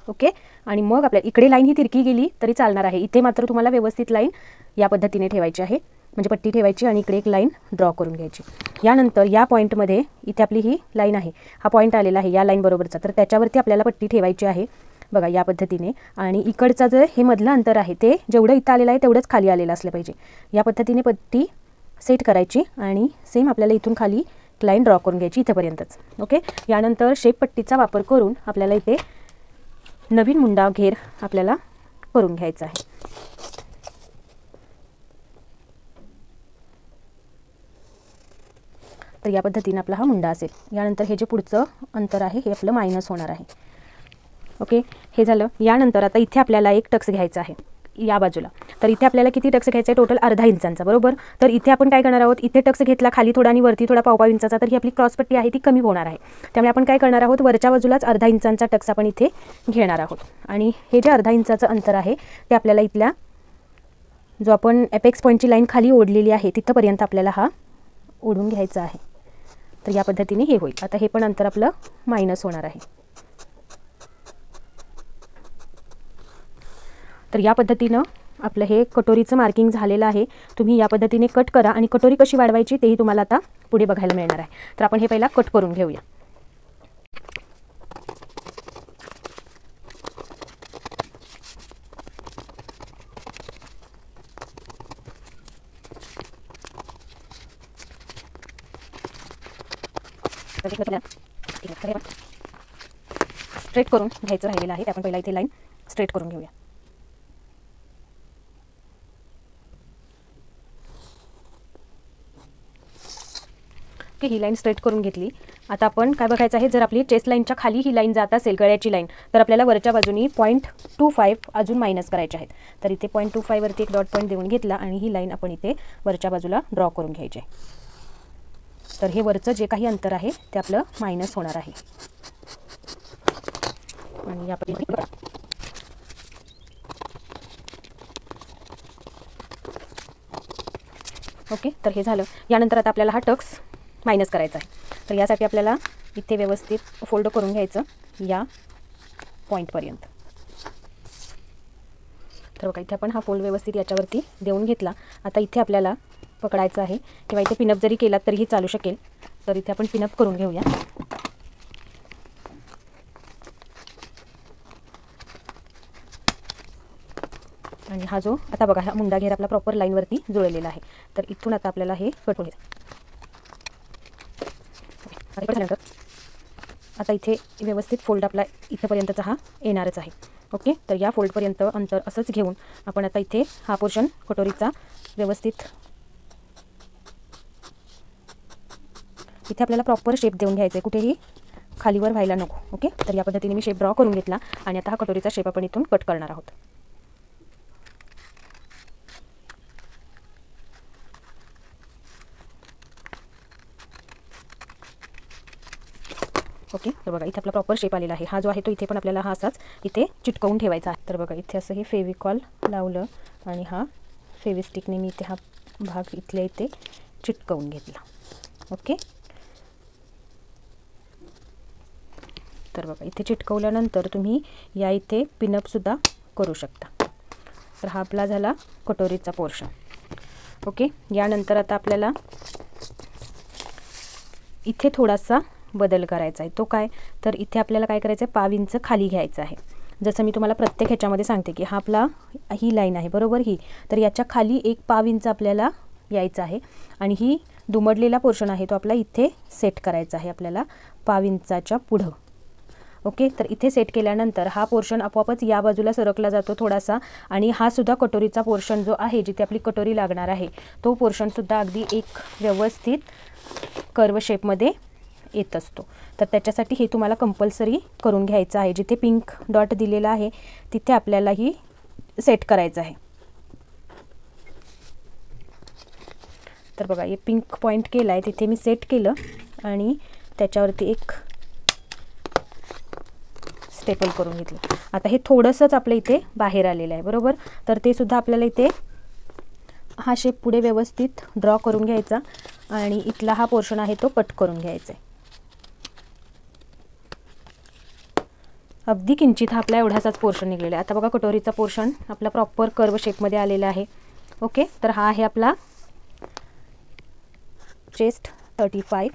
ओके. आणि मग आपल्या इकडे लाईन ही तिरकी गेली तरी चालणार आहे. इथे मात्र तुम्हाला व्यवस्थित लाईन या पद्धतीने ठेवायची आहे, म्हणजे पट्टी ठेवायची आणि इकडे एक लाईन ड्रॉ करून घ्यायची. यानंतर या पॉईंटमध्ये इथे आपली ही लाईन आहे, हा पॉईंट आलेला आहे या लाईन बरोबरचा, तर त्याच्यावरती आपल्याला पट्टी ठेवायची आहे बघा या पद्धतीने. आणि इकडचा जर हे मधलं अंतर आहे ते जेवढं इथं आलेलं आहे तेवढंच खाली आलेलं असलं पाहिजे. या पद्धतीने पट्टी सेट करायची आणि सेम आपल्याला इथून खाली लाईन ड्रॉ करून घ्यायची इथेपर्यंतच. ओके. यानंतर शेप पट्टीचा वापर करून आपल्याला इथे नवीन मुंडा घेर आपल्याला करून घ्यायचा आहे. तर या पद्धतीने आपला हा मुंडा असेल. यानंतर हे जे पुढचं अंतर आहे हे आपलं मायनस होणार आहे. ओके. हे झालं. यानंतर आता इथे आपल्याला एक टक्स घ्यायचा आहे या बाजूला. तर इथे आपल्याला किती टक्स घ्यायचा आहे, टोटल अर्धा इंचांचा बरोबर. तर इथे आपण काय करणार आहोत, इथे टक्स घेतला खाली थोडा आणि वरती थोडा 1.5 इंचाचा, तर ही आपली क्रॉस पट्टी आहे ती कमी होणार आहे. त्यामुळे आपण काय करणार आहोत, वरच्या बाजूलाच अर्धा इंचांचा टक्स आपण इथे घेणार आहोत. आणि हे जे अर्धा इंचाचं अंतर आहे ते आपल्याला इथल्या जो आपण एपेक्स पॉईंटची लाईन खाली ओढलेली आहे तिथंपर्यंत आपल्याला हा ओढून घ्यायचा आहे. तर या पद्धतीने हे होईल. आता हे पण अंतर आपलं मायनस होणार आहे. तर या पद्धतीनं आपलं हे कटोरीचं मार्किंग झालेलं आहे. तुम्ही या पद्धतीने कट करा आणि कटोरी कशी वाढवायची तेही तुम्हाला आता पुढे बघायला मिळणार आहे. तर आपण हे पहिला कट करून घेऊया. स्ट्रेट करून घ्यायचं राहिलेलं आहे. ते आपण पहिला इथे लाईन स्ट्रेट करून घेऊया. ही लाईन स्ट्रेट करून घेतली. आता आपण काय बघायचं आहे, जर आपली चेस्ट लाईनच्या खाली ही लाईन जात असेल गळ्याची लाईन, तर आपल्याला वरच्या बाजूनी 0.25 अजून मायनस करायचे आहेत. तर इथे 0.25 वरती एक डॉट पॉईंट देऊन घेतला आणि ही लाईन आपण इथे वरच्या बाजूला ड्रॉ करून घ्यायची आहे. तर हे वरचं जे काही अंतर आहे ते आपलं मायनस होणार आहे. आणि या पद्धतीने ओके. तर हे झालं. यानंतर आता आपल्याला हा टक्स मायनस करायचा आहे. तर यासाठी आपल्याला इथे व्यवस्थित फोल्ड करून घ्यायचं या पॉईंटपर्यंत. तर बघा इथे आपण हा फोल्ड व्यवस्थित याच्यावरती देऊन घेतला. आता इथे आपल्याला पकडायचं आहे किंवा इथे पिनअप जरी केलात तरीही चालू शकेल. तर इथे आपण पिनअप करून घेऊया. आणि हा जो आता बघा हा मुंडा घेर आपला प्रॉपर लाईनवरती जुळलेला आहे. तर इथून आता आपल्याला हे कट होईल. आता इथे व्यवस्थित फोल्ड आपला इथेपर्यंतचा हा येणारच आहे. ओके. तर या फोल्डपर्यंत अंतर असंच घेऊन आपण आता इथे हा पोर्शन कटोरीचा व्यवस्थित इथे आपल्याला प्रॉपर शेप देऊन घ्यायचा आहे, कुठेही खालीवर व्हायला नको. ओके. तर या पद्धतीने मी शेप ड्रॉ करून घेतला आणि आता हा कटोरीचा शेप आपण इथून कट करणार आहोत. ओके. तर बघा इथे आपला प्रॉपर शेप आलेला आहे. हा जो आहे तो इथे पण आपल्याला हा असाच इथे चिटकवून ठेवायचा आहे. तर बघा इथे असं हे फेविकॉल लावलं आणि हा फेविस्टिकने मी इथे हा भाग इथल्या इथे चिटकवून घेतला. ओके. तर बघा इथे चिटकवल्यानंतर तुम्ही या इथे पिनअपसुद्धा करू शकता. तर हा आपला झाला कटोरीचा पोर्शन. ओके. यानंतर आता आपल्याला इथे थोडासा बदल करायचा आहे. तो काय, तर इथे आपल्याला काय करायचं आहे, 1.5 इंच खाली घ्यायचं आहे. जसं मी तुम्हाला प्रत्येक ह्याच्यामध्ये सांगते की हा आपला ही लाईन आहे बरोबर ही, तर याच्या खाली एक 1.5 इंच आपल्याला यायचं आहे. आणि ही दुमडलेला पोर्शन आहे तो आपला इथे सेट करायचा आहे आपल्याला 5 इंचाच्या पुढं. ओके, तर इथे सेट केल्यानंतर हा पोर्शन आपोआपच या बाजूला सरकला जातो थोडासा आणि हा सुद्धा कटोरीचा पोर्शन जो आहे जिथे आपली कटोरी लागणार आहे तो पोर्शनसुद्धा अगदी एक व्यवस्थित कर्व शेपमध्ये येत असतो. तर त्याच्यासाठी हे तुम्हाला कंपल्सरी करून घ्यायचं आहे. जिथे पिंक डॉट दिलेला आहे तिथे आपल्याला ही सेट करायचं आहे. तर बघा, हे पिंक पॉईंट केला आहे तिथे मी सेट केलं आणि त्याच्यावरती एक स्टेपल करून घेतलं. आता हे थोडंसंच आपल्या इथे बाहेर आलेलं आहे बरोबर. तर ते सुद्धा आपल्याला इथे हा शेप पुढे व्यवस्थित ड्रॉ करून घ्यायचा आणि इथला हा पोर्शन आहे तो कट करून घ्यायचा आहे. अगदी किंचित हा आपला एवढासाच पोर्शन निघलेला आहे. आता बघा, कटोरीचा पोर्शन आपला प्रॉपर कर्व शेपमध्ये आलेला आहे. ओके, तर हा आहे आपला चेस्ट 35,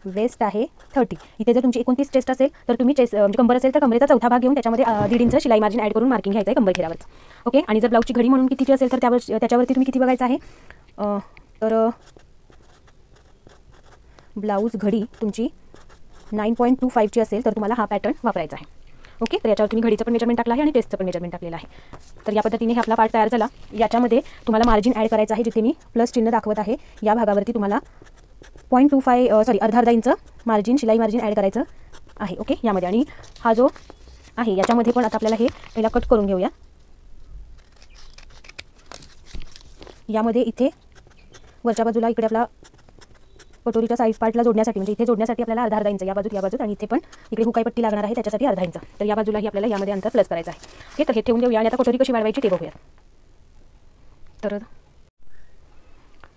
वेस्ट आहे 30. इथे जर तुमची 29 चेस्ट असेल तर तुम्ही चेस्ट म्हणजे कंबर असेल तर कमरेचा चौथा भाग घेऊन त्याच्यामध्ये 1.5 इंच शिलाई मार्जिन ॲड करून मार्किंग घ्यायचं आहे कंबर घेरावरच. ओके, आणि जर ब्लाऊजची घडी म्हणून कितीची असेल तर त्याच्यावरती तुम्ही किती बघायचं आहे. तर ब्लाऊज घडी तुमची 9.25ची असेल तर तुम्हाला हा पॅटर्न वापरायचा आहे. ओके, तर याच्यावर तुम्ही घडीचं पण मेजरमेंट टाकलं आहे आणि टेस्टचं पण मेजरमेंट टाकलेलं आहे. तर या पद्धतीने हे आपला पार्ट तयार झाला. याच्यामध्ये तुम्हाला मार्जिन ॲड करायचं आहे. जिथे मी प्लस चिन्ह दाखवत आहे या भागावरती तुम्हाला 0.25 अर्धा इंच मार्जिन शिलाई मार्जिन ॲड करायचं आहे. ओके, यामध्ये आणि हा जो आहे याच्यामध्ये पण आता आपल्याला हे पहिला कट करून घेऊया. यामध्ये इथे वरच्या बाजूला इकडे आपला कटोरीच्या साईड पार्टला जोडण्यासाठी म्हणजे इथे जोडण्यासाठी आपल्याला अर्धा इंच या बाजूत आणि इथे पण इकडे हुकाई पट्टी लागणार आहे त्याच्यासाठी अर्धा इंच. तर या बाजूलाही आपल्याला यामध्ये अंतर प्लस करायचं आहे. ओके, तर हे ठेवून देऊया आणि आता कटोरी कशी वाढवायची ते बघूया.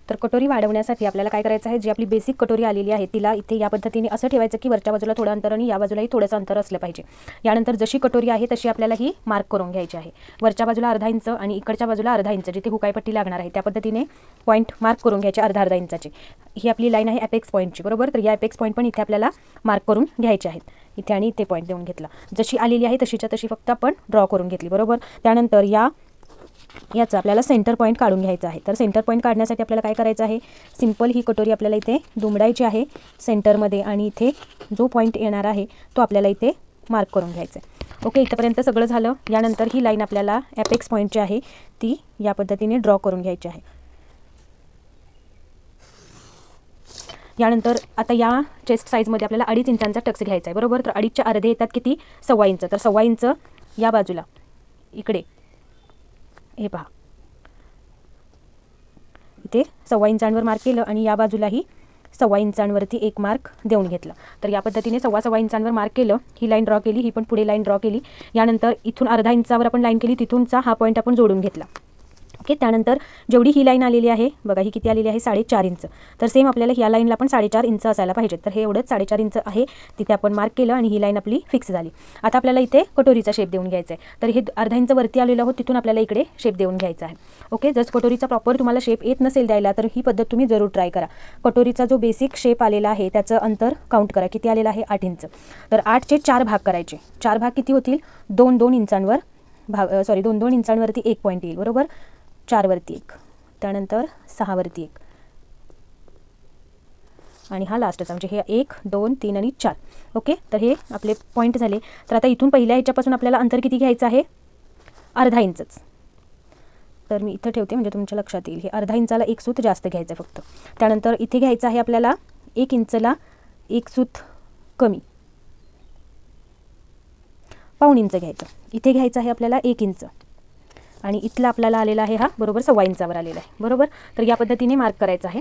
तर कटोरी वाढवण्यासाठी आपल्याला काय करायचं आहे, जी आपली बेसिक कटोरी आलेली आहे तिला इथे या पद्धतीने असं ठेवायचं की वरच्या बाजूला थोडं अंतर आणि या बाजूलाही थोडंसं अंतर असलं पाहिजे. यानंतर जशी कटोरी आहे तशी आपल्याला ही मार्क करून घ्यायची आहे. वरच्या बाजूला अर्धा इंच आणि इकडच्या बाजूला अर्धा इंच जिथे हुकाईपट्टी लागणार आहे त्या पद्धतीने पॉईंट मार्क करून घ्यायचे अर्धा इंचाची. ही आपली लाईन आहे एपेक्स पॉईंटची बरोबर. तर या एपेक्स पॉईंट पण इथे आपल्याला मार्क करून घ्यायचे आहेत. इथे आणि इथे पॉईंट देऊन घेतला. जशी आलेली आहे तशीच्या तशी फक्त आपण ड्रॉ करून घेतली बरोबर. त्यानंतर याचा आपल्याला सेंटर पॉईंट काढून घ्यायचा आहे. तर सेंटर पॉईंट काढण्यासाठी आपल्याला काय करायचं आहे, सिंपल ही कटोरी आपल्याला इथे दुमडायची आहे सेंटरमध्ये आणि इथे जो पॉईंट येणार आहे तो आपल्याला इथे मार्क करून घ्यायचा आहे. ओके, इथंपर्यंत सगळं झालं. यानंतर ही लाईन आपल्याला एपेक्स पॉईंटची आहे ती या पद्धतीने ड्रॉ करून घ्यायची आहे. यानंतर आता या चेस्ट साईजमध्ये आपल्याला 2.5 इंचांचा टक्स घ्यायचा आहे बरोबर. तर 2.5चे अर्धे येतात किती, 1.25 इंच. तर 1.25 इंच या बाजूला इकडे हे पहा इथे 1.25 इंचांवर मार्क केलं आणि या बाजूलाही 1.25 इंचांवरती एक मार्क देऊन घेतला. तर या पद्धतीने 1.25 इंचांवर मार्क केलं. ही लाईन ड्रॉ केली, ही पण पुढे लाईन ड्रॉ केली. यानंतर इथून अर्धा इंचावर आपण लाईन केली, तिथूनचा हा पॉईंट आपण जोडून घेतला. ओके, त्यानंतर जेवढी ही लाईन आलेली आहे बघा, ही किती आलेली आहे 4.5 इंच. तर सेम आपल्याला ह्या लाईनला पण 4.5 इंच असायला पाहिजे. तर हे एवढंच 4.5 इंच आहे तिथे आपण मार्क केलं आणि ही लाईन आपली फिक्स झाली. आता आपल्याला इथे कटोरीचा शेप देऊन घ्यायचा आहे. तर हे अर्धा इंच वरती आलेलं आहोत तिथून आपल्याला इकडे शेप देऊन घ्यायचा आहे. ओके, जर कटोरीचा प्रॉपर तुम्हाला शेप येत नसेल द्यायला तर ही पद्धत तुम्ही जरूर ट्राय करा. कटोरीचा जो बेसिक शेप आलेला आहे त्याचं अंतर काउंट करा किती आलेलं आहे, 8 इंच. तर 8चे 4 भाग करायचे. 4 भाग किती होतील, 2-2 इंचांवर 2-2 इंचांवरती एक पॉईंट येईल बरोबर. 4 वरती 1, त्यानंतर 6 वरती 1 आणि हा लास्टचा म्हणजे हे 1, 2, 3 आणि 4. ओके, तर हे आपले पॉईंट झाले. तर आता इथून पहिल्या ह्याच्यापासून आपल्याला अंतर किती घ्यायचं आहे, अर्धा इंचच. तर मी इथं ठेवते म्हणजे तुमच्या लक्षात येईल. हे अर्धा इंचाला एक सूत जास्त घ्यायचं फक्त. त्यानंतर इथे घ्यायचं आहे आपल्याला 1 इंचला एक सूत कमी, पाऊण इंच घ्यायचं. इथे घ्यायचं आहे आपल्याला 1 इंच आणि इथला आपल्याला आलेला आहे हा बरोबर 1.25 इंचावर आलेला आहे बरोबर. तर या पद्धतीने मार्क करायचं आहे.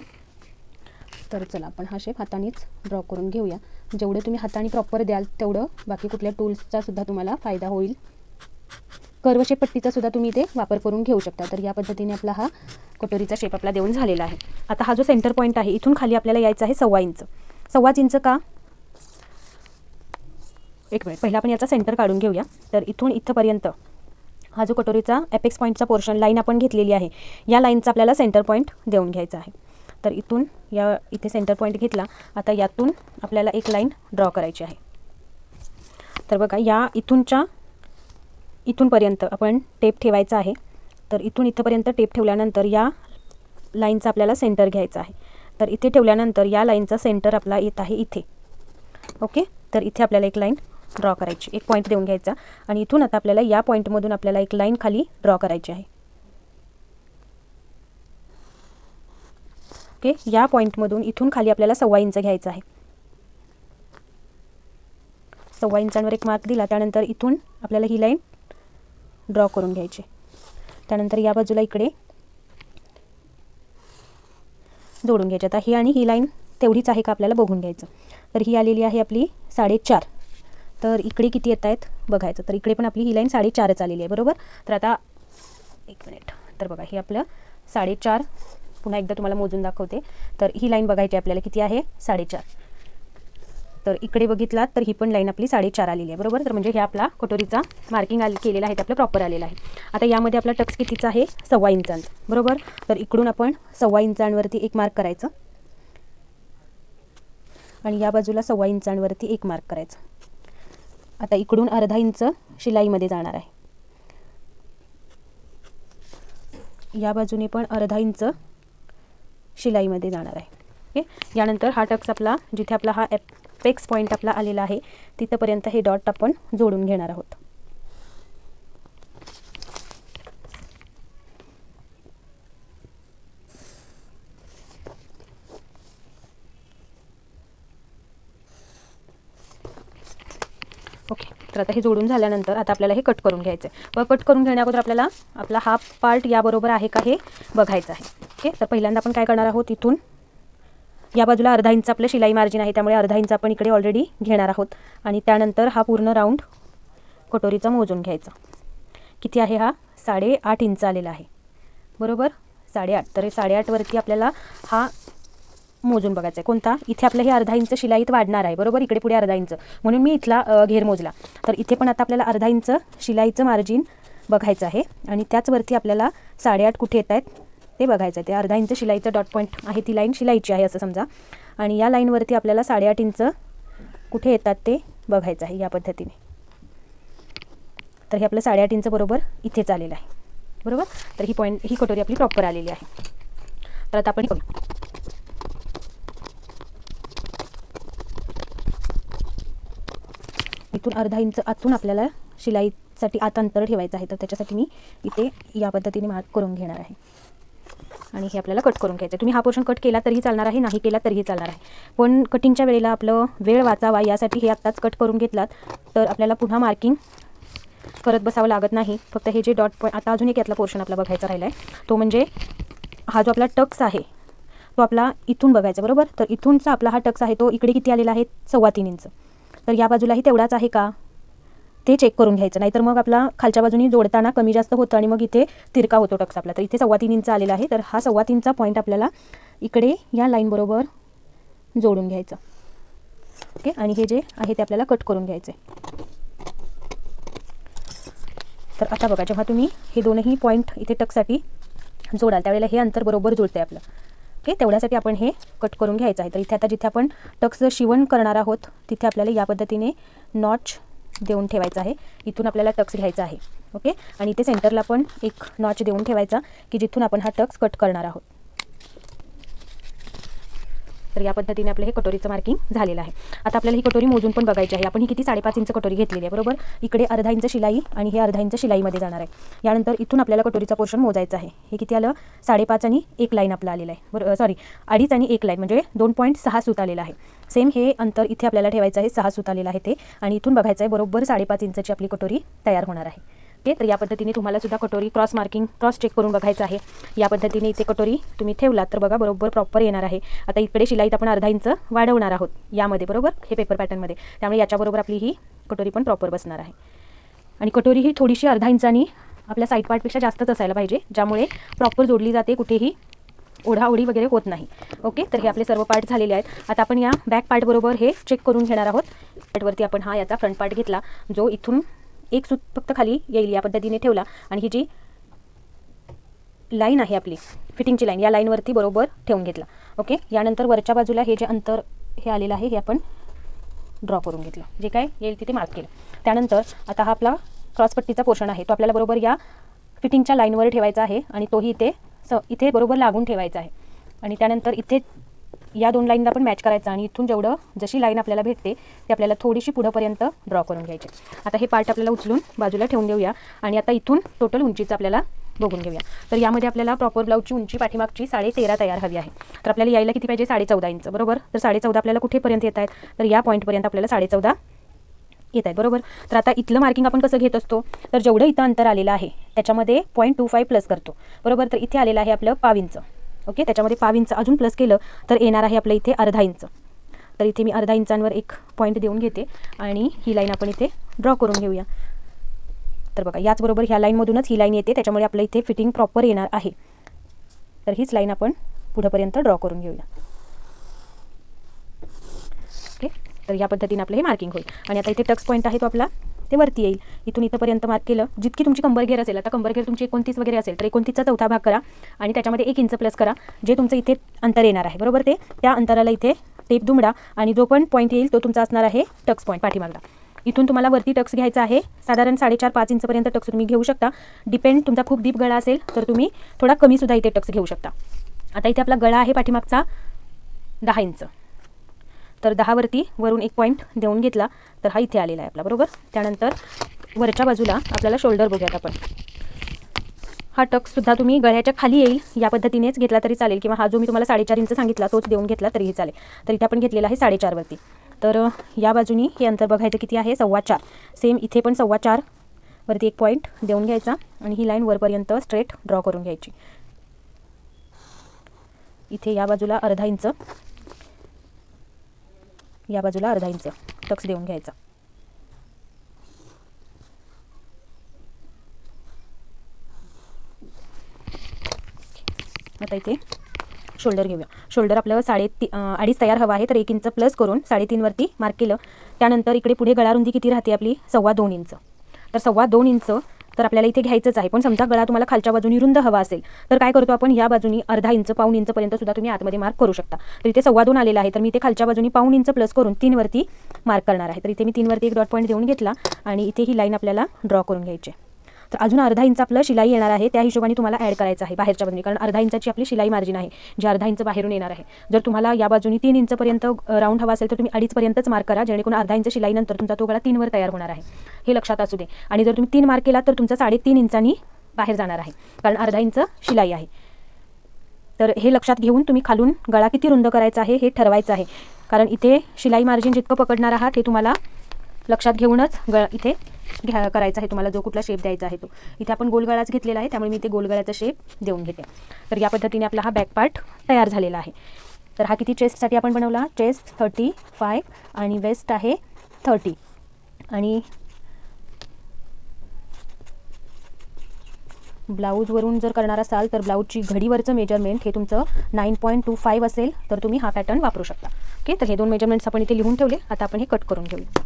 तर चला आपण हा शेप हातानेच ड्रॉ करून घेऊया. जेवढे तुम्ही हाताने प्रॉपर द्याल तेवढं बाकी कुठल्या टूल्सचा सुद्धा तुम्हाला फायदा होईल. कर्व शेप पट्टीचा सुद्धा तुम्ही इथे वापर करून घेऊ शकता. तर या पद्धतीने आपला हा कटोरीचा शेप आपला देऊन झालेला आहे. आता हा जो सेंटर पॉईंट आहे इथून खाली आपल्याला यायचा आहे 1.25 इंच. 1.25 इंच का, एक मिनिट, पहिला आपण याचा सेंटर काढून घेऊया. तर इथून इथंपर्यंत हा जो कटोरीचा एपेक्स पॉईंटचा पोर्शन लाईन आपण घेतलेली आहे या लाईनचा आपल्याला सेंटर पॉईंट देऊन घ्यायचा आहे. तर इथून इथे सेंटर पॉईंट घेतला. आता यातून आपल्याला एक लाईन ड्रॉ करायची आहे. तर बघा, या इथूनपर्यंत आपण टेप ठेवायचा आहे. तर इथून इथंपर्यंत टेप ठेवल्यानंतर या लाईनचा आपल्याला सेंटर घ्यायचा आहे तर इथे ठेवल्यानंतर या लाईनचा सेंटर आपला येत आहे इथे. ओके, तर इथे आपल्याला एक लाईन ड्रॉ करायची, एक पॉईंट देऊन घ्यायचा आणि इथून आता आपल्याला या पॉईंटमधून आपल्याला एक लाईन खाली ड्रॉ करायची आहे. ओके, या पॉईंटमधून इथून खाली आपल्याला 1.25 इंच घ्यायचं आहे. 1.25 इंचांवर एक मार्क दिला. त्यानंतर इथून आपल्याला ही लाईन ड्रॉ करून घ्यायची. त्यानंतर या बाजूला इकडे जोडून घ्यायची. आता ही आणि ही लाईन तेवढीच आहे का आपल्याला बघून घ्यायचं. तर ही आलेली आहे आपली 4.5. तर इकडे किती येत आहेत बघायचं. तर इकडे पण आपली ही लाईन 4.5च आलेली आहे, बरोबर. तर आता एक मिनिट. तर बघा, हे आपलं 4.5 पुन्हा एकदा तुम्हाला मोजून दाखवते. तर ही लाईन बघायची आपल्याला किती आहे 4.5. तर इकडे बघितलात तर ही पण लाईन आपली 4.5 आलेली आहे, बरोबर. तर म्हणजे हे आपला कटोरीचा मार्किंग केलेला आहे ते आपलं प्रॉपर आलेलं आहे. आता यामध्ये आपला टक्स कितीचा आहे 1.25 इंचांचा, बरोबर. तर इकडून आपण 1.25 इंचांवरती एक मार्क करायचं आणि या बाजूला 1.25 इंचांवरती एक मार्क करायचं. आता इकडून अर्धा इंच शिलाईमध्ये जाणार आहे, या बाजूने पण अर्धा इंच शिलाईमध्ये जाणार आहे. ओके, यानंतर हा टक्स आपला जिथे आपला हा एपेक्स पॉईंट आपला आलेला आहे तिथपर्यंत हे डॉट आपण जोडून घेणार आहोत. ओके, तर आता हे जोडून झाल्यानंतर आता आपल्याला हे कट करून घ्यायचं आहे. व कट करून घेण्याअगोदर आपल्याला आपला हा पार्ट याबरोबर आहे का हे बघायचं आहे. ओके, तर पहिल्यांदा आपण काय करणार आहोत, इथून या बाजूला अर्धा इंच आपलं शिलाई मार्जिन आहे, त्यामुळे अर्धा इंच आपण इकडे ऑलरेडी घेणार आहोत. आणि त्यानंतर हा पूर्ण राऊंड कटोरीचा मोजून घ्यायचा. किती आहे हा 8.5 इंच आलेला आहे, बरोबर. 8.5. तर 8.5 वरती आपल्याला हा मोजून बघायचा आहे. कोणता, इथे आपलं हे अर्धा इंच शिलाईत वाढणार आहे, बरोबर. इकडे पुढे अर्धा इंच, म्हणून मी इथला घेर मोजला. तर इथे पण आता आपल्याला अर्धा इंच शिलाईचं मार्जिन बघायचं आहे आणि त्याचवरती आपल्याला 8.5 कुठे येत आहेत ते बघायचं आहे. ते अर्धा इंच शिलाईचं डॉट पॉईंट आहे, ती लाईन शिलाईची आहे असं समजा. आणि या लाईनवरती आपल्याला 8.5 इंच कुठे येतात ते बघायचं आहे या पद्धतीने. तर हे आपलं 8.5 इंच बरोबर इथेच आलेलं आहे, बरोबर. तर ही कटोरी आपली प्रॉपर आलेली आहे. तर आता आपण इथून अर्धा इंच आतून आपल्याला शिलाईसाठी आत अंतर ठेवायचं आहे. तर त्याच्यासाठी मी इथे या पद्धतीने मार्क करून घेणार आहे आणि हे आपल्याला कट करून घ्यायचं आहे. तुम्ही हा पोर्शन कट केला तरीही चालणार आहे, नाही केला तरीही चालणार आहे, पण कटिंगच्या वेळेला आपलं वेळ वाचावा यासाठी हे आत्ताच कट करून घेतलात तर आपल्याला पुन्हा मार्किंग करत बसावं लागत नाही. फक्त हे जे डॉट पॉईंट, आता अजून एक यातला पोर्शन आपला बघायचा राहिला आहे, तो म्हणजे हा जो आपला टक्स आहे तो आपला इथून बघायचा, बरोबर. तर इथूनचा आपला हा टक्स आहे तो इकडे किती आलेला आहे 3.25 इंच. तर या बाजूलाही तेवढाच आहे का ते चेक करून घ्यायचं, नाहीतर मग आपला खालच्या बाजूनी जोडताना कमी जास्त होतं आणि मग इथे तिरका होतो टक्स आपला. तर इथे 3.25 इंच आलेला आहे. तर हा 3.25चा पॉईंट आपल्याला इकडे या लाईन बरोबर जोडून घ्यायचं. ओके, आणि हे जे आहे ते आपल्याला कट करून घ्यायचं आहे. तर आता बघा, जेव्हा तुम्ही हे दोनही पॉईंट इथे टक्ससाठी जोडाल त्यावेळेला हे अंतर बरोबर जुळते आपलं. ओके, तेवढ्यासाठी आपण हे कट करून घ्यायचं आहे. तर इथे आता जिथे आपण टक्स शिवण करणार आहोत तिथे आपल्याला या पद्धतीने नॉच देऊन ठेवायचं आहे. इथून आपल्याला टक्स घ्यायचा आहे. ओके, आणि इथे सेंटरला पण एक नॉच देऊन ठेवायचा की जिथून आपण हा टक्स कट करणार आहोत. तर या पद्धतीने आपलं हे कटोरीचं मार्किंग झालेलं आहे. आता आपल्याला ही कटोरी मोजून पण बघायची आहे. आपण ही किती 5.5 इंच कटोरी घेतलेली आहे, बरोबर. इकडे अर्धा इंच शिलाई आणि हे अर्धा इंच शिलाईमध्ये जाणार आहे. यानंतर इथून आपल्याला कटोरीचा पोर्शन मोजायचा आहे. हे किती आलं 5.5 आणि एक लाईन आपलं आलेलं आहे, बरोबर. सॉरी, 2.5 आणि एक लाईन म्हणजे 2.6 सूत आलेलं आहे. सेम हे अंतर इथे आपल्याला ठेवायचं आहे, 6 सूत आलेलं आहे ते. आणि इथून बघायचं आहे बरोबर 5.5 इंचची आपली कटोरी तयार होणार आहे. ओके, तर या पद्धतीने तुम्हाला सुद्धा कटोरी क्रॉस मार्किंग क्रॉस चेक करून बघायचं आहे. या पद्धतीने इथे कटोरी तुम्ही ठेवलात तर बघा बरोबर प्रॉपर येणार आहे. आता इकडे शिलाईत आपण अर्धा इंच वाढवणार आहोत यामध्ये, बरोबर, हे पेपर पॅटर्नमध्ये. त्यामुळे याच्याबरोबर आपली ही कटोरी पण प्रॉपर बसणार आहे. आणि कटोरी ही थोडीशी अर्धा इंचानी आपल्या साईड पार्टपेक्षा जास्तच असायला पाहिजे, ज्यामुळे प्रॉपर जोडली जाते, कुठेही ओढाओढी वगैरे होत नाही. ओके, तर हे आपले सर्व पार्ट झालेले आहेत. आता आपण या बॅक पार्ट बरोबर हे चेक करून घेणार आहोत. पार्टवरती आपण हा याचा फ्रंट पार्ट घेतला, जो इथून एक सूत फक्त खाली येईल या पद्धतीने ठेवला आणि ही जी लाईन आहे आपली फिटिंगची लाईन, या लाईनवरती बरोबर ठेवून घेतला. ओके, यानंतर वरच्या बाजूला हे जे अंतर हे आलेलं आहे हे आपण ड्रॉ करून घेतलं, जे काय येईल तिथे मार्क केलं. त्यानंतर आता हा आपला क्रॉसपट्टीचा पोर्शन आहे तो आपल्याला बरोबर या फिटिंगच्या लाईनवर ठेवायचा आहे आणि तोही इथे बरोबर लागून ठेवायचा आहे. आणि त्यानंतर इथे या दोन लाईनला पण मॅच करायचं आणि इथून जेवढं जशी लाईन आपल्याला भेटते ते आपल्याला थोडीशी पुढेपर्यंत ड्रॉ करून घ्यायची. आता हे पार्ट आपल्याला उचलून बाजूला ठेवून देऊया आणि आता इथून टोटल उंचीचं आपल्याला बघून घेऊया. तर यामध्ये आपल्याला प्रॉपर ब्लाऊजची उंची पाठीमागची 13.5 तयार हवी आहे. तर आपल्याला यायला किती पाहिजे 14.5 इंच बरोबर. तर 14.5 आपल्याला कुठेपर्यंत येत आहेत तर या पॉईंटपर्यंत आपल्याला 14.5 येत आहेत बरोबर. तर आता इथलं मार्किंग आपण कसं घेत असतो तर जेवढं इथं अंतर आलेलं आहे त्याच्यामध्ये 0.25 प्लस करतो बरोबर. तर इथे आलेलं आहे आपलं 1/2 इंच. ओके, त्याच्यामध्ये 1/2 इंच अजून प्लस केलं तर येणार आहे आपलं इथे 1/2 इंच. तर इथे मी 1/2 इंचांवर एक पॉईंट देऊन घेते आणि ही लाईन आपण इथे ड्रॉ करून घेऊया. तर बघा याचबरोबर ह्या लाईनमधूनच ही लाईन येते त्याच्यामुळे आपलं इथे फिटिंग प्रॉपर येणार आहे. तर हीच लाईन आपण पुढेपर्यंत ड्रॉ करून घेऊया. ओके, तर या पद्धतीने आपलं हे मार्किंग होईल. आणि आता इथे टक्स पॉईंट आहे तो आपला ते वरती येईल. इथून इथंपर्यंत मार्क केलं. जितकी तुमची कंबरघेर असेल, आता कंबरघेर तुमची 29 वगैरे असेल तर 29चा चौथा भाग करा आणि त्याच्यामध्ये 1 इंच प्लस करा. जे तुमचं इथे अंतर येणार आहे बरोबर ते त्या अंतराला इथे टेप दुमडा आणि जो पण पॉईंट येईल तो तुमचा असणार आहे टक्स पॉईंट पाठीमागला. इथून तुम्हाला वरती टक्स घ्यायचा आहे साधारण 4.5-5 इंचपर्यंत टक्स तुम्ही घेऊ शकता. डिपेंड तुमचा खूप डीप गळा असेल तर तुम्ही थोडा कमी सुद्धा इथे टक्स घेऊ शकता. आता इथे आपला गळा आहे पाठीमागचा 10 इंच. तर 10 वरती वरून एक पॉईंट देऊन घेतला तर हा इथे आलेला आहे आपला बरोबर. त्यानंतर वरच्या बाजूला आपल्याला शोल्डर बघूयात आपण. हा टक्ससुद्धा तुम्ही गळ्याच्या खाली येईल या पद्धतीनेच घेतला तरी चालेल किंवा हा जो मी तुम्हाला 4.5 इंच सांगितला तोच देऊन घेतला तरीही चालेल. तर इथे आपण घेतलेला आहे 4.5 वरती. तर या बाजूनी हे अंतर बघायचं किती आहे 4.25. सेम इथे पण 4.25 वरती एक पॉईंट देऊन घ्यायचा आणि ही लाईन वरपर्यंत स्ट्रेट ड्रॉ करून घ्यायची. इथे या बाजूला 1/2 इंच, या बाजूला 1/2 इंच टक्स देऊन घ्यायचा. आता इथे शोल्डर घेऊया. शोल्डर आपल्याला 2.5 तयार हवा आहे तर 1 इंच प्लस करून 3.5 वरती मार्क केलं. त्यानंतर इकडे पुढे गळा रुंदी किती राहते आपली 2.25 इंच. तर 2.25 इंच तर आपल्याला इथे घ्यायचंच आहे. पण समजा गळा तुम्हाला खालच्या बाजूनी रुंद हवा असेल तर काय करतो आपण या बाजूनी 1/2 इंच 1/2 इंचपर्यंत सुद्धा तुम्ही आतमध्ये मार्क करू शकता. तर इथे 2.25 आलेला आहे तर मी इथे खालच्या बाजूनी 1/2 इंच प्लस करून 3 वरती मार्क करणार आहे. तर इथे मी 3 वरती एक डॉट पॉईंट देऊन घेतला आणि इथे ही लाईन आपल्याला ड्रॉ करून घ्यायची. तर अजून 1/2 इंच आपलं शिलाई येणार आहे त्या हिशोबाने तुम्हाला ॲड करायचं आहे बाहेरच्या बाजूनी कारण 1/2 इंचाची आपली शिलाई मार्जिन आहे जे 1/2 इंच बाहेरून येणार आहे. जर तुम्हाला या बाजूनी 3 इंचपर्यंत राऊंड हवा असेल तर तुम्ही 2.5 पर्यंतच मार्क करा जेणेकरून 1/2 इंच शिलाईनंतर तुमचा तो गळा 3 वर तयार होणार आहे हे लक्षात असू दे. आणि जर तुम्ही 3 मार्क केला तर तुमचा 3.5 इंचांनी बाहेर जाणार आहे कारण 1/2 इंच शिलाई आहे. तर हे लक्षात घेऊन तुम्ही खालून गळा किती रुंद करायचा आहे हे ठरवायचं आहे कारण इथे शिलाई मार्जिन जितकं पकडणार आहात हे तुम्हाला लक्षात घेऊनच गळा इथे करायचा आहे. तुम्हाला जो कुठला शेप द्यायचा आहे तो इथे आपण गोल गळाच घेतलेला आहे त्यामुळे मी इथे गोल गळ्याचा शेप देऊन घेते. तर या पद्धतीने आपला हा बॅक पार्ट तयार झालेला आहे. तर हा किती चेस्टसाठी आपण बनवला चेस्ट 35 आणि वेस्ट आहे 30 आणि ब्लाऊजवरून जर करणार असाल तर ब्लाऊजची घडीवरचं मेजरमेंट हे तुमचं 9.25 असेल तर तुम्ही हा पॅटर्न वापरू शकता. ओके, तर हे दोन मेजरमेंट्स आपण इथे लिहून ठेवले. आता आपण हे कट करून घेऊया.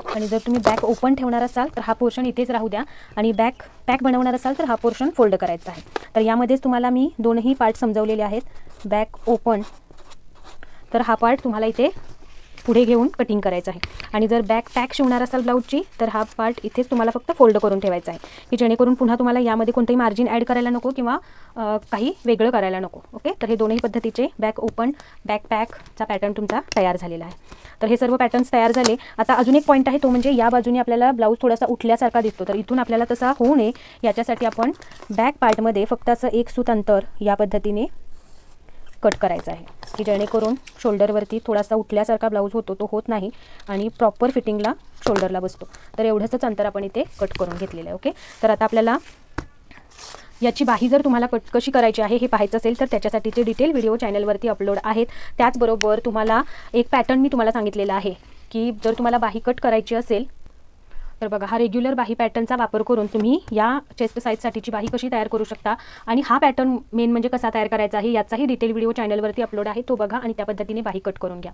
आणि जर तुम्ही बॅक ओपन ठेवणार असाल तर हा पोर्शन इथेच राहू द्या आणि बॅक पॅक बनवणार असाल तर हा पोर्शन फोल्ड करायचा आहे. तर यामध्येच तुम्हाला मी दोनही पार्ट समजवलेले आहेत. बॅक ओपन तर हा पार्ट तुम्हाला इथे पुढे घेऊन कटिंग करायचं आहे आणि जर बॅक पॅक शिवणार असाल ब्लाऊजची तर हा पार्ट इथेच तुम्हाला फक्त फोल्ड करून ठेवायचा आहे की जेणेकरून पुन्हा तुम्हाला यामध्ये कोणतेही मार्जिन ॲड करायला नको किंवा काही वेगळं करायला नको. ओके, तर हे दोनही पद्धतीचे बॅक ओपन बॅक पॅकचा पॅटर्न तुमचा तयार झालेला आहे. तर हे सर्व पॅटर्न्स तयार झाले. आता अजून एक पॉईंट आहे तो म्हणजे या बाजूने आपल्याला ब्लाऊज थोडासा उठल्यासारखा दिसतो तर इथून आपल्याला तसा होऊ नये याच्यासाठी आपण बॅक पार्टमध्ये फक्त असं एक सूत अंतर या पद्धतीने कट करायचा आहे की जेणेकरून शोल्डरवरती थोडासा उठल्यासारखा ब्लाऊज होतो तो होत नाही आणि प्रॉपर फिटिंगला शोल्डरला बसतो. तर एवढंच अंतर आपण इथे कट करून घेतलेलं आहे. ओके, तर आता आपल्याला याची बाही जर तुम्हाला कशी करायची आहे हे पाहायचं असेल तर त्याच्यासाठीचे डिटेल व्हिडिओ चॅनलवरती अपलोड आहेत. त्याचबरोबर तुम्हाला एक पॅटर्न मी तुम्हाला सांगितलेला आहे की जर तुम्हाला बाही कट करायची असेल तर बघा हा रेग्युलर बाही पॅटर्नचा वापर करून तुम्ही या चेस्ट साईजसाठीची बाही कशी तयार करू शकता आणि हा पॅटर्न मेन म्हणजे कसा तयार करायचा आहे याचाही डिटेल व्हिडिओ चॅनलवरती अपलोड आहे तो बघा आणि त्या पद्धतीने बाही कट करून घ्या.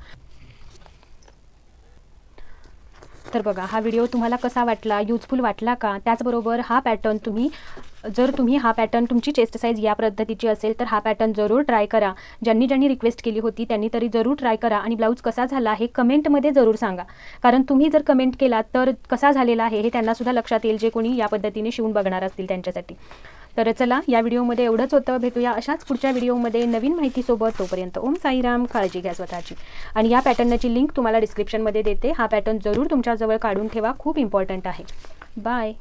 तर बघा, हा व्हिडिओ तुम्हाला कसा वाटला, यूजफुल वाटला का? त्याचबरोबर हा पॅटर्न जर तुम्ही हा पॅटर्न तुमची चेस्ट साईज या पद्धतीची असेल तर हा पॅटर्न जरूर ट्राय करा. ज्यांनी रिक्वेस्ट केली होती त्यांनी तरी जरूर ट्राय करा आणि ब्लाऊज कसा झाला हे कमेंटमध्ये जरूर सांगा. कारण तुम्ही जर कमेंट केला तर कसा झालेला आहे हे त्यांनासुद्धा लक्षात येईल, जे कोणी या पद्धतीने शिवून बघणार असतील त्यांच्यासाठी. तर चला, या व्हिडिओमध्ये एवढंच होतं. भेटूया अशाच पुढच्या व्हिडिओमध्ये नवीन माहितीसोबत. तोपर्यंत ओम साईराम. काळजी घ्या स्वतःची. आणि या पॅटर्नची लिंक तुम्हाला डिस्क्रिप्शनमध्ये देते. हा पॅटर्न जरूर तुमच्याजवळ काढून ठेवा, खूप इम्पॉर्टंट आहे. बाय.